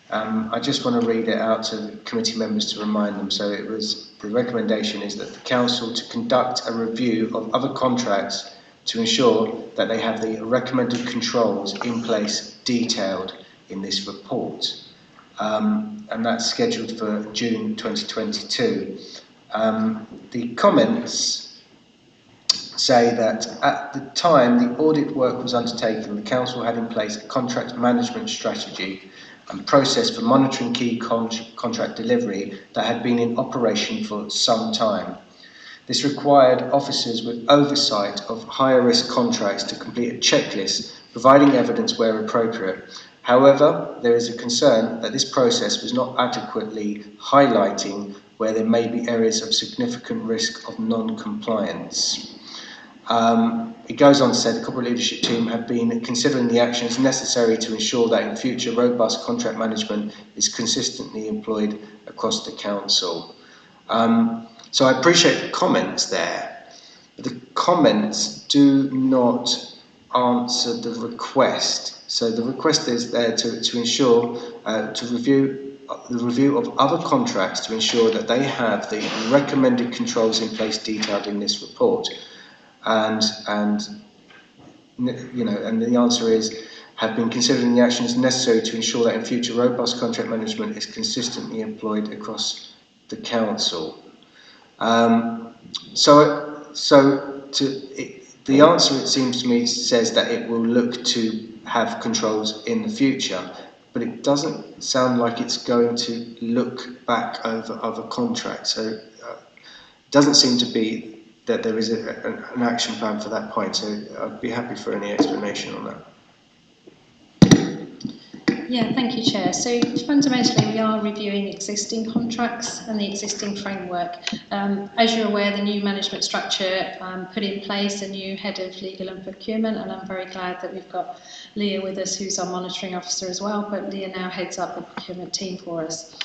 I just want to read it out to the committee members to remind them. So the recommendation is that the council to conduct a review of other contracts to ensure that they have the recommended controls in place detailed in this report. And that's scheduled for June 2022. The comments say that at the time the audit work was undertaken, the Council had in place a contract management strategy and process for monitoring key contract delivery that had been in operation for some time. This required officers with oversight of higher risk contracts to complete a checklist, providing evidence where appropriate. However, there is a concern that this process was not adequately highlighting where there may be areas of significant risk of non-compliance. It goes on to say the corporate leadership team have been considering the actions necessary to ensure that in future robust contract management is consistently employed across the council. So I appreciate the comments there, but the comments do not answer the request. So the request is there to ensure, to review the review of other contracts to ensure that they have the recommended controls in place detailed in this report. And the answer is, have been considering the actions necessary to ensure that in future robust contract management is consistently employed across the council. The answer, it seems to me, says that it will look to have controls in the future, but it doesn't sound like it's going to look back over other contracts. So it doesn't seem to be that there is an action plan for that point. So I'd be happy for any explanation on that. Yeah, thank you, Chair. So fundamentally, we are reviewing existing contracts and the existing framework. As you're aware, the new management structure put in place a new head of legal and procurement, and I'm very glad that we've got Leah with us, who's our monitoring officer as well, but Leah now heads up the procurement team for us.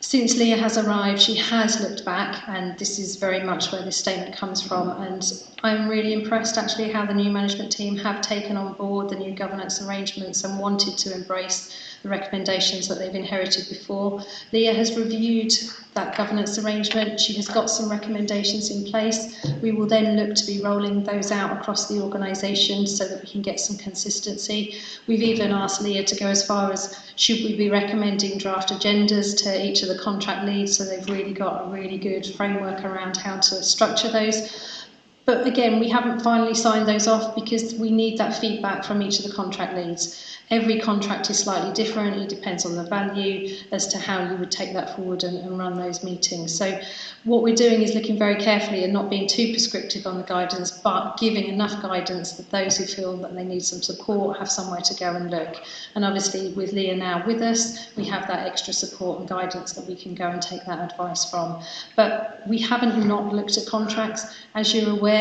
Since Leah has arrived, she has looked back, and this is very much where this statement comes from, and I'm really impressed actually how the new management team have taken on board the new governance arrangements and wanted to embrace the recommendations that they've inherited before. Leah has reviewed that governance arrangement. She has got some recommendations in place. We will then look to be rolling those out across the organisation so that we can get some consistency. We've even asked Leah to go as far as, should we be recommending draft agendas to each of the contract leads, so they've really got a really good framework around how to structure those. But again, we haven't finally signed those off because we need that feedback from each of the contract leads. Every contract is slightly different. It depends on the value as to how you would take that forward and run those meetings. So what we're doing is looking very carefully and not being too prescriptive on the guidance, but giving enough guidance that those who feel that they need some support have somewhere to go and look. And obviously with Leah now with us, we have that extra support and guidance that we can go and take that advice from. But we haven't not looked at contracts. As you're aware,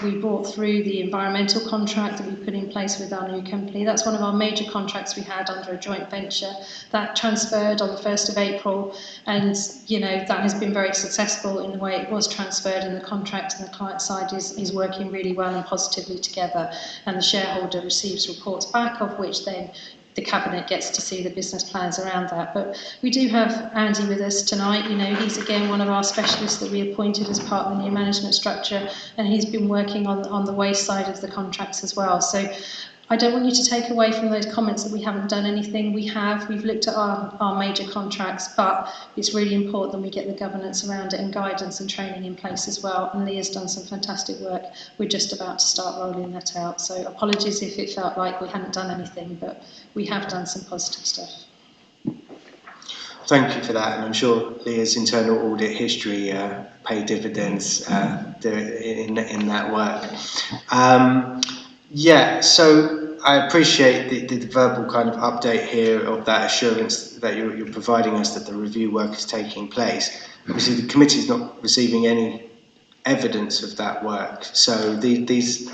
we brought through the environmental contract that we put in place with our new company. That's one of our major contracts we had under a joint venture that transferred on the 1st of April, and that has been very successful in the way it was transferred, and the contract and the client side is working really well and positively together, and the shareholder receives reports back, of which then the Cabinet gets to see the business plans around that. But we do have Andy with us tonight. He's again one of our specialists that we appointed as part of the new management structure, and he's been working on the waste side of the contracts as well. So I don't want you to take away from those comments that we haven't done anything. We've looked at our major contracts, but it's really important that we get the governance around it and guidance and training in place as well. And Leah's done some fantastic work. We're just about to start rolling that out. So apologies if it felt like we hadn't done anything, but we have done some positive stuff. Thank you for that, and I'm sure Leah's internal audit history paid dividends in that work. So I appreciate the verbal kind of update here of that assurance that you're providing us that the review work is taking place. Obviously, the committee is not receiving any evidence of that work. So these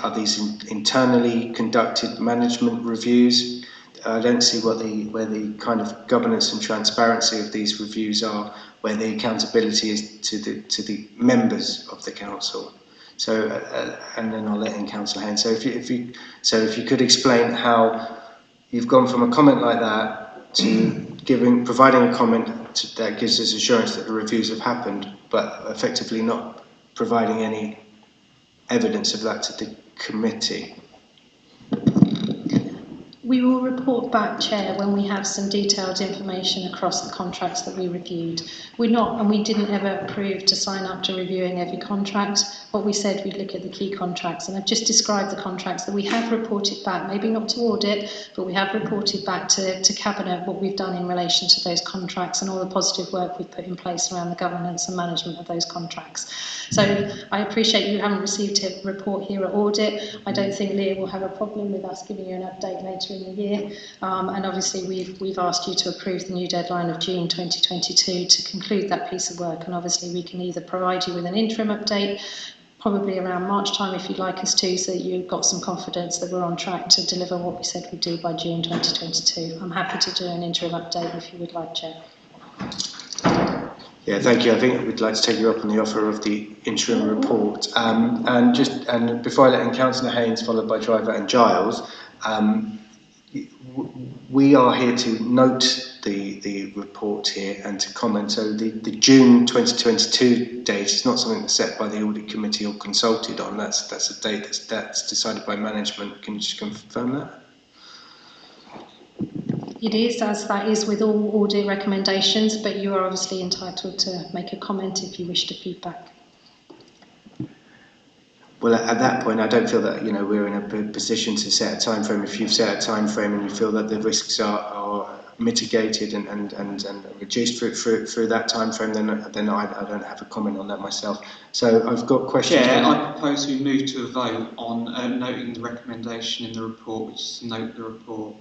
internally conducted management reviews. I don't see where the kind of governance and transparency of these reviews are, where the accountability is to the members of the council. So, and then I'll let in Councillor Haynes. So if you could explain how you've gone from a comment like that to providing a comment that gives us assurance that the reviews have happened, but effectively not providing any evidence of that to the committee. We will report back, Chair, when we have some detailed information across the contracts that we reviewed. We're not, and we didn't ever approve to sign up to reviewing every contract. What we said, we'd look at the key contracts, and I've just described the contracts that we have reported back, maybe not to audit, but we have reported back to Cabinet what we've done in relation to those contracts and all the positive work we've put in place around the governance and management of those contracts. So I appreciate you haven't received a report here at Audit. I don't think Leah will have a problem with us giving you an update later in the year, and obviously we've asked you to approve the new deadline of June 2022 to conclude that piece of work, and obviously we can either provide you with an interim update probably around March time if you'd like us to, so that you've got some confidence that we're on track to deliver what we said we'd do by June 2022. I'm happy to do an interim update if you would like, Chair. Yeah, thank you. I think we'd like to take you up on the offer of the interim report. And before I let in Councillor Haynes, followed by Driver and Giles, we are here to note the report here and to comment. So the June 2022 date is not something that's set by the Audit Committee or consulted on. That's a date that's decided by management. Can you just confirm that? It is, as that is with all audit recommendations, but you are obviously entitled to make a comment if you wish to feedback. Well, at that point, I don't feel that we're in a position to set a time frame. If you've set a time frame and you feel that the risks are mitigated and reduced through that time frame, then I don't have a comment on that myself. So I've got questions. Chair, I propose we move to a vote on noting the recommendation in the report, which is to note the report.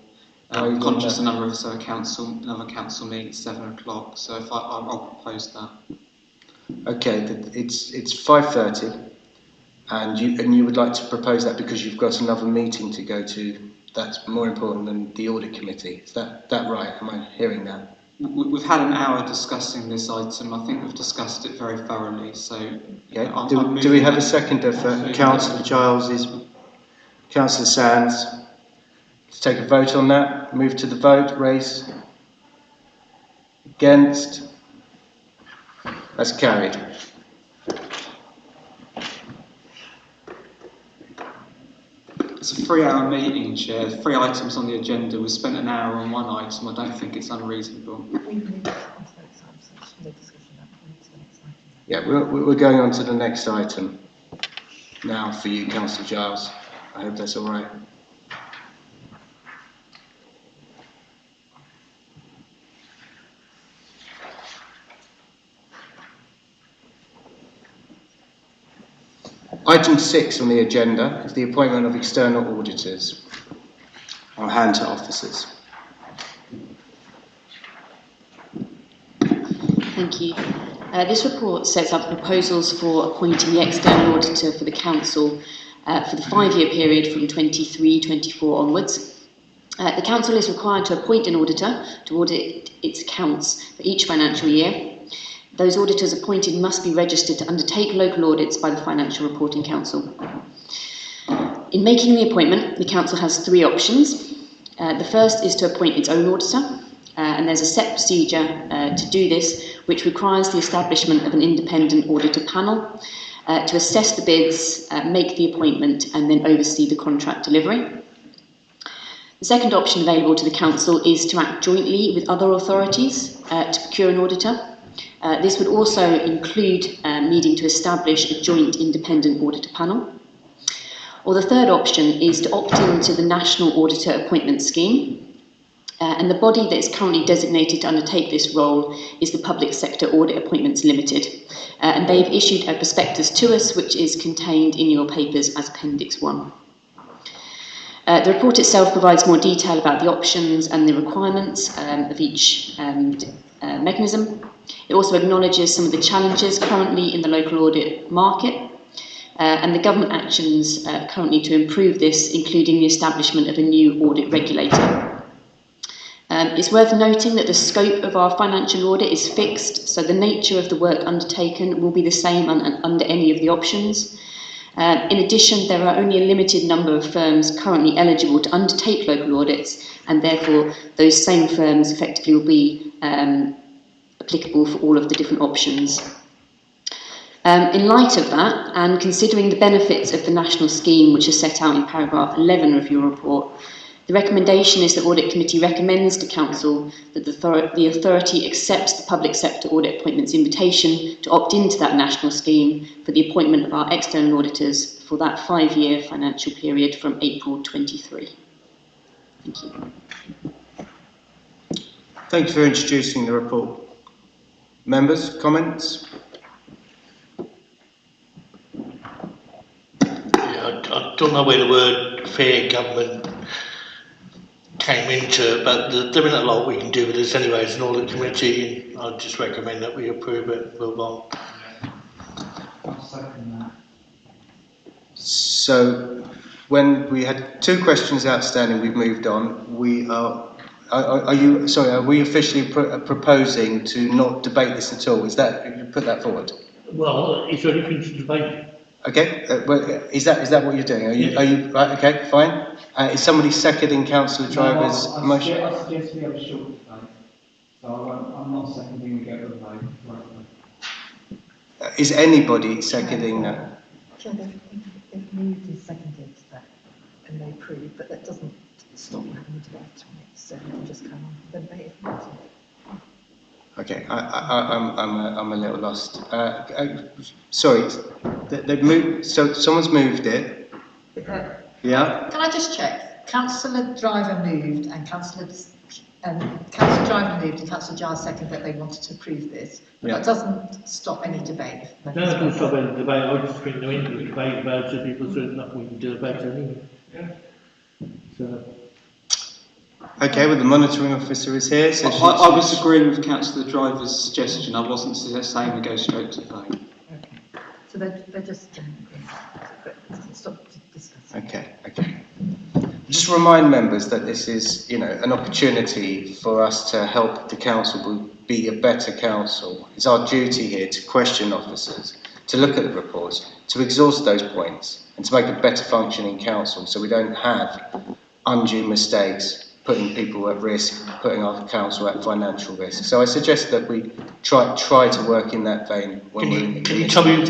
I'm conscious a number of another council meeting at 7 o'clock, so if I'll propose that. Okay, it's 5:30, and you would like to propose that because you've got another meeting to go to that's more important than the Audit Committee. Is that right? Am I hearing that? We've had an hour discussing this item. I think we've discussed it very thoroughly. So, okay. Do we have a seconder for Councillor Giles? Councillor Sands. Let's take a vote on that. Move to the vote. Raise. Against. That's carried. It's a 3-hour meeting, Chair. 3 items on the agenda. We spent an hour on one item. I don't think it's unreasonable. Yeah, we're going on to the next item now for you, Councillor Giles. I hope that's all right. Item 6 on the agenda is the appointment of external auditors. I'll hand to officers. Thank you. This report sets up proposals for appointing the external auditor for the Council for the 5-year period from 23-24 onwards. The Council is required to appoint an auditor to audit its accounts for each financial year. Those auditors appointed must be registered to undertake local audits by the Financial Reporting Council. In making the appointment, the Council has 3 options. The first is to appoint its own auditor, and there's a set procedure to do this, which requires the establishment of an independent auditor panel to assess the bids, make the appointment, and then oversee the contract delivery. The second option available to the Council is to act jointly with other authorities to procure an auditor. This would also include needing to establish a joint independent auditor panel. Or the third option is to opt into the National Auditor Appointment Scheme. And the body that is currently designated to undertake this role is the Public Sector Audit Appointments Limited. And they've issued a prospectus to us, which is contained in your papers as Appendix 1. The report itself provides more detail about the options and the requirements of each mechanism. It also acknowledges some of the challenges currently in the local audit market and the government actions currently to improve this, including the establishment of a new audit regulator. It's worth noting that the scope of our financial audit is fixed, so the nature of the work undertaken will be the same under any of the options. In addition, there are only a limited number of firms currently eligible to undertake local audits, and therefore those same firms effectively will be applicable for all of the different options. In light of that, and considering the benefits of the national scheme, which is set out in paragraph 11 of your report, The recommendation is that the Audit Committee recommends to Council that the authority accepts the public sector audit appointments invitation to opt into that national scheme for the appointment of our external auditors for that 5-year financial period from April 23. Thank you. Thank you for introducing the report. Members, comments? I don't know where the word fair government came into, but there isn't a lot we can do with this anyway as an audit committee. I'd just recommend that we approve it, move on. I'll second that. So, when we had 2 questions outstanding, we've moved on. We are we officially proposing to not debate this at all? Is that, you put that forward? Well, is there anything to debate? Okay, is that what you're doing? Are you right? Okay, fine. Is somebody seconding Councillor Driver's motion? I suggest we have a short debate. So I'm not seconding we get the vote. Is anybody seconding that? Chair, they've moved and seconded that and they approve, but that doesn't stop having a debate on it, so we can just come on the debate if we want to. Okay, I'm a little lost. Sorry, they've moved. So someone's moved it. Yeah. Can I just check? Councillor Driver moved and Councillor Driver moved and Councillor Giles seconded that they wanted to approve this. But that doesn't stop any debate. No, it doesn't stop any debate. I just think no into the debate about it because there's nothing we can do about it anyway. Yeah. So. Okay, well the monitoring officer is here. So I was agreeing with Councillor Driver's suggestion. I wasn't saying we go straight to vote. Okay. So they're just but it doesn't stop discussing. Okay. Just remind members that this is, an opportunity for us to help the council be a better council. It's our duty here to question officers, to look at the reports, to exhaust those points, and to make a better functioning council, so we don't have undue mistakes, putting people at risk, putting our council at financial risk. So I suggest that we try to work in that vein. Can you tell me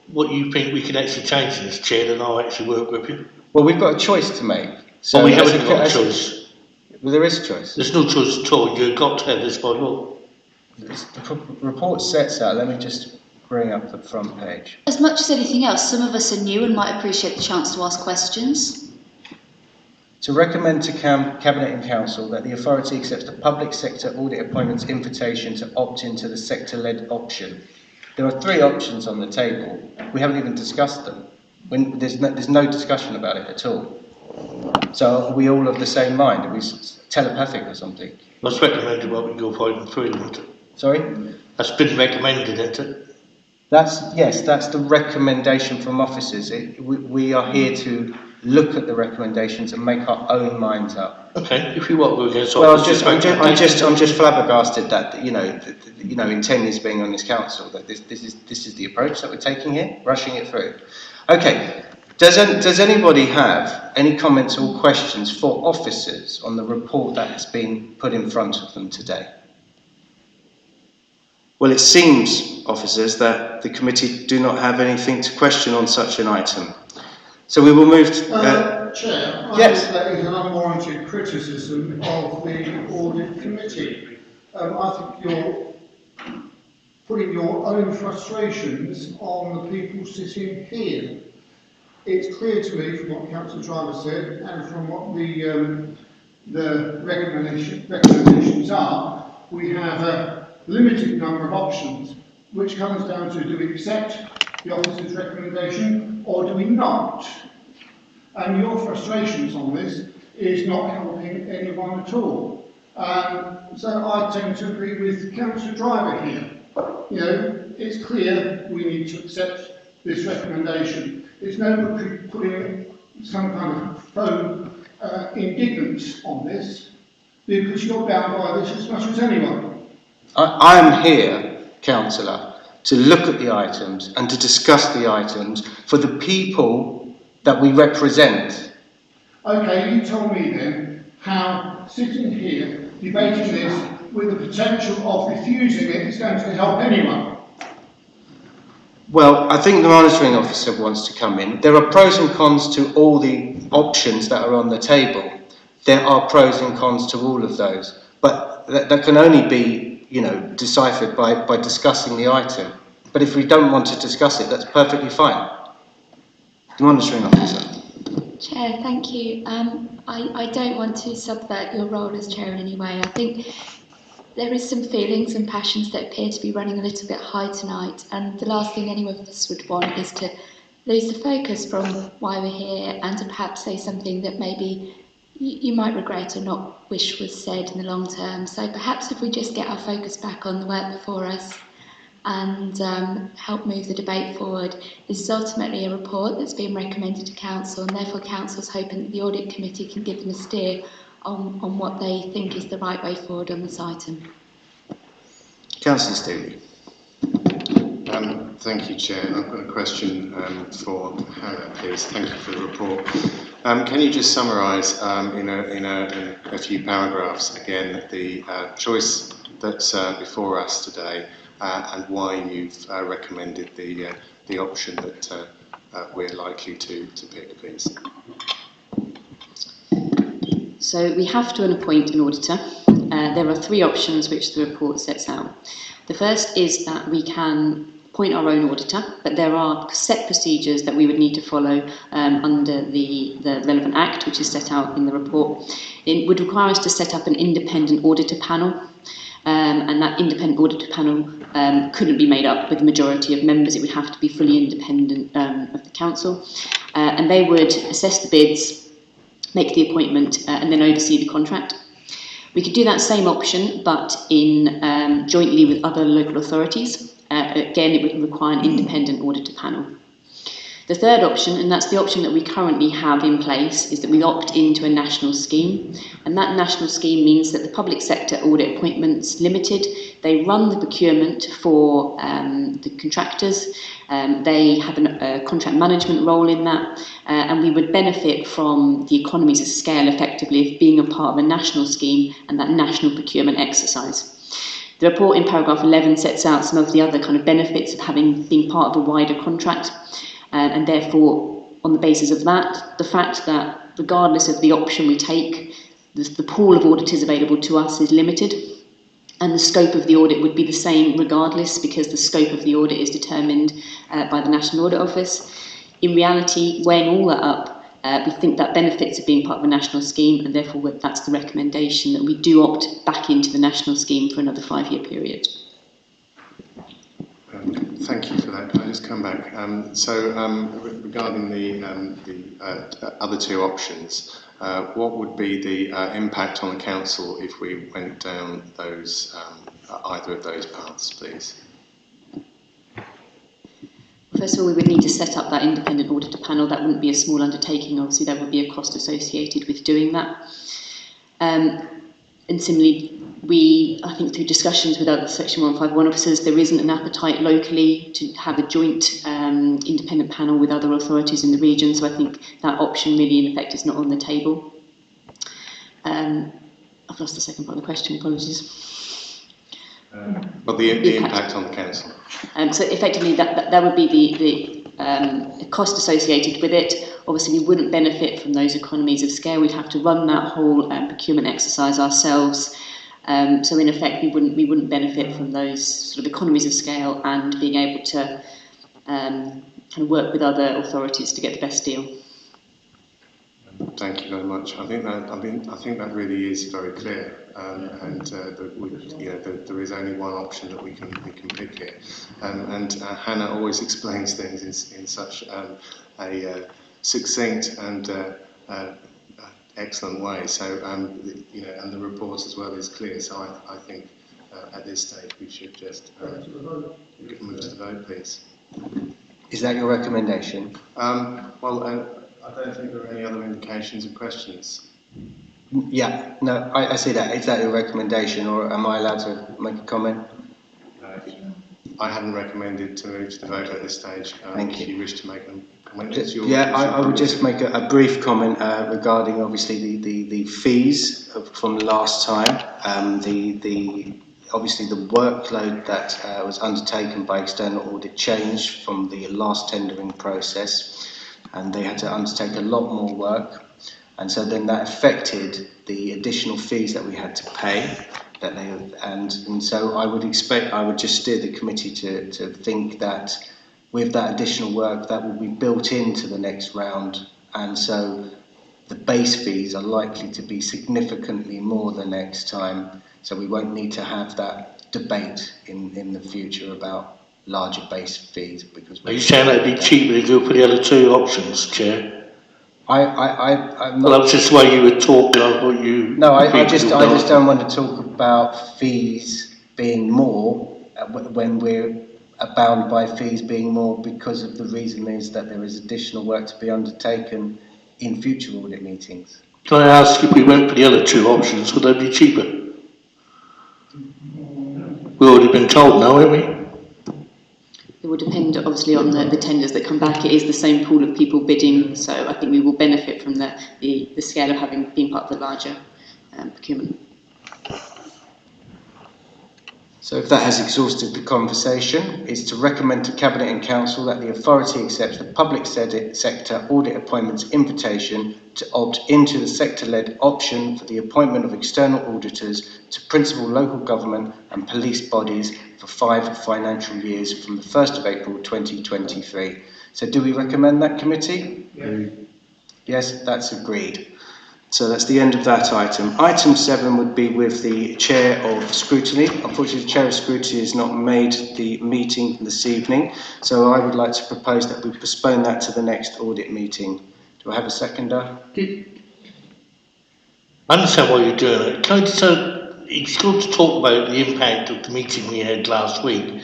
what you think we can actually change in this, Chair, and I'll actually work with you? Well, we've got a choice to make. So well, we haven't got a choice. Well, there is a choice. There's no choice at all. You've got to have this by law. The report sets out. Let me just bring up the front page. As much as anything else, some of us are new and might appreciate the chance to ask questions. To recommend to Cabinet and Council that the authority accepts the public sector audit appointments invitation to opt into the sector-led option. There are 3 options on the table. We haven't even discussed them. There's no discussion about it at all. So are we all of the same mind? Are we telepathic or something? That's recommended what we go for item 3, isn't it? Sorry? That's been recommended, isn't it? That's the recommendation from officers. We are here to look at the recommendations and make our own minds up. Okay, if you want, we'll go. Well, I'm just flabbergasted that in 10 years being on this council, that this is the approach that we're taking here, rushing it through. Okay. Does anybody have any comments or questions for officers on the report that has been put in front of them today? Well, it seems, officers, that the committee do not have anything to question on such an item. So we will move to... Chair, yes. I think that is an unwarranted criticism of the Audit Committee. I think you're putting your own frustrations on the people sitting here. It's clear to me from what Councillor Driver said and from what the recommendations are, we have a limited number of options, which comes down to do we accept the officer's recommendation or do we not? And your frustrations on this is not helping anyone at all. So I tend to agree with Councillor Driver here. It's clear we need to accept this recommendation. It's no good putting some kind of phone indignance on this, because you're bound by this as much as anyone. I am here, Councillor, to look at the items and to discuss the items for the people that we represent. Okay, you tell me then how sitting here debating this with the potential of refusing it is going to help anyone. Well, I think the monitoring officer wants to come in. There are pros and cons to all the options that are on the table. there are pros and cons to all of those, but that can only be, you know, deciphered by discussing the item. But if we don't want to discuss it, that's perfectly fine. The monitoring officer. Chair, thank you. I don't want to subvert your role as chair in any way. I think there is some feelings and passions that appear to be running a little bit high tonight, and the last thing any of us would want is to lose the focus from why we're here and to perhaps say something that maybe you might regret or not wish was said in the long term. So perhaps if we just get our focus back on the work before us and help move the debate forward. This is ultimately a report that's been recommended to Council, and therefore Council's hoping that the Audit Committee can give them a steer on what they think is the right way forward on this item. Councillor Steely. Thank you, Chair. I've got a question for Hannah, please. Thank you for the report. Can you just summarise in a few paragraphs again the choice that's before us today and why you've recommended the option that we're likely to pick, please? So we have to appoint an auditor. There are three options which the report sets out. The first is that we can appoint our own auditor, but there are set procedures that we would need to follow under the relevant act, which is set out in the report. It would require us to set up an independent auditor panel, and that independent auditor panel couldn't be made up with a majority of members. It would have to be fully independent of the council, and they would assess the bids, make the appointment, and then oversee the contract. We could do that same option, but in jointly with other local authorities. Again, it would require an independent auditor panel. The third option, and that's the option that we currently have in place, is that we opt into a national scheme. And that national scheme means that the Public Sector Audit Appointments Limited, they run the procurement for the contractors. They have a contract management role in that, and we would benefit from the economies of scale effectively of being a part of a national scheme and that national procurement exercise. The report in paragraph 11 sets out some of the other kind of benefits of being part of a wider contract, and therefore, on the basis of that, the fact that regardless of the option we take, the pool of auditors available to us is limited, and the scope of the audit would be the same regardless, because the scope of the audit is determined by the National Audit Office. In reality, weighing all that up, we think that benefits of being part of a national scheme, and therefore that's the recommendation, that we do opt back into the national scheme for another 5-year period. Thank you for that. Can I just come back? Regarding the other two options, what would be the impact on the council if we went down those either of those paths, please? First of all, we would need to set up that independent auditor panel. That wouldn't be a small undertaking. Obviously, there would be a cost associated with doing that. And similarly, I think through discussions with other Section 151 officers, there isn't an appetite locally to have a joint independent panel with other authorities in the region. So I think that option really, in effect, is not on the table. I've lost the second part of the question. Apologies. But the impact on the council. So effectively, that would be the cost associated with it. Obviously, we wouldn't benefit from those economies of scale. We'd have to run that whole procurement exercise ourselves. So in effect, we wouldn't benefit from those sort of economies of scale and being able to kind of work with other authorities to get the best deal. Thank you very much. I think that really is very clear, there is only one option that we can pick here, and Hannah always explains things in such a succinct and excellent way. So and the report as well is clear. So I think at this stage we should just move to the vote, please. Is that your recommendation? I don't think there are any other indications of questions. Yeah, no, I see that. Is that your recommendation, or am I allowed to make a comment? I haven't recommended to move to the vote at this stage. Thank you. If you wish to make a comment, I would just make a brief comment regarding obviously the fees from last time. Obviously the workload that was undertaken by external audit changed from the last tendering process, and they had to undertake a lot more work. and so then that affected the additional fees that we had to pay. And so I would just steer the committee to think that with that additional work that will be built into the next round, and so the base fees are likely to be significantly more the next time, so we won't need to have that debate in the future about larger base fees. Because are you saying that'd be cheaper to go for the other two options, Chair? I'm not. Well, that was just the way you were talking. I thought you. No, I just don't want to talk about fees being more when we're bound by fees being more, because of the reason is that there is additional work to be undertaken in future audit meetings. Can I ask, if we went for the other two options, would they be cheaper? We've already been told now, haven't we? It will depend obviously on the tenders that come back. It is the same pool of people bidding, so I think we will benefit from the scale of having been part of the larger procurement. So if that has exhausted the conversation, is to recommend to Cabinet and Council that the authority accepts the public sector audit appointments invitation to opt into the sector-led option for the appointment of external auditors to principal local government and police bodies for 5 financial years from the 1st of April 2023. So do we recommend that, committee? Yeah. Yes, that's agreed. So that's the end of that item. Item 7 would be with the Chair of Scrutiny. Unfortunately, the Chair of Scrutiny has not made the meeting this evening, so I would like to propose that we postpone that to the next audit meeting. Do I have a seconder? I understand why you're doing it. It's good to talk about the impact of the meeting we had last week.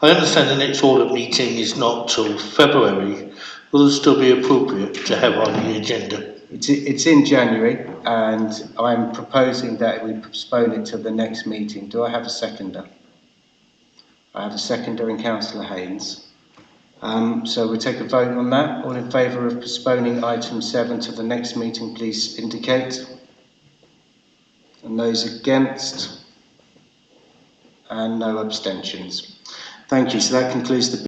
I understand the next audit meeting is not till February. Will it still be appropriate to have on the agenda? It's in January, and I'm proposing that we postpone it to the next meeting. Do I have a seconder? I have a seconder in Councillor Haynes. So we'll take a vote on that. All in favour of postponing item 7 to the next meeting, please indicate. And those against? And no abstentions. Thank you. So that concludes the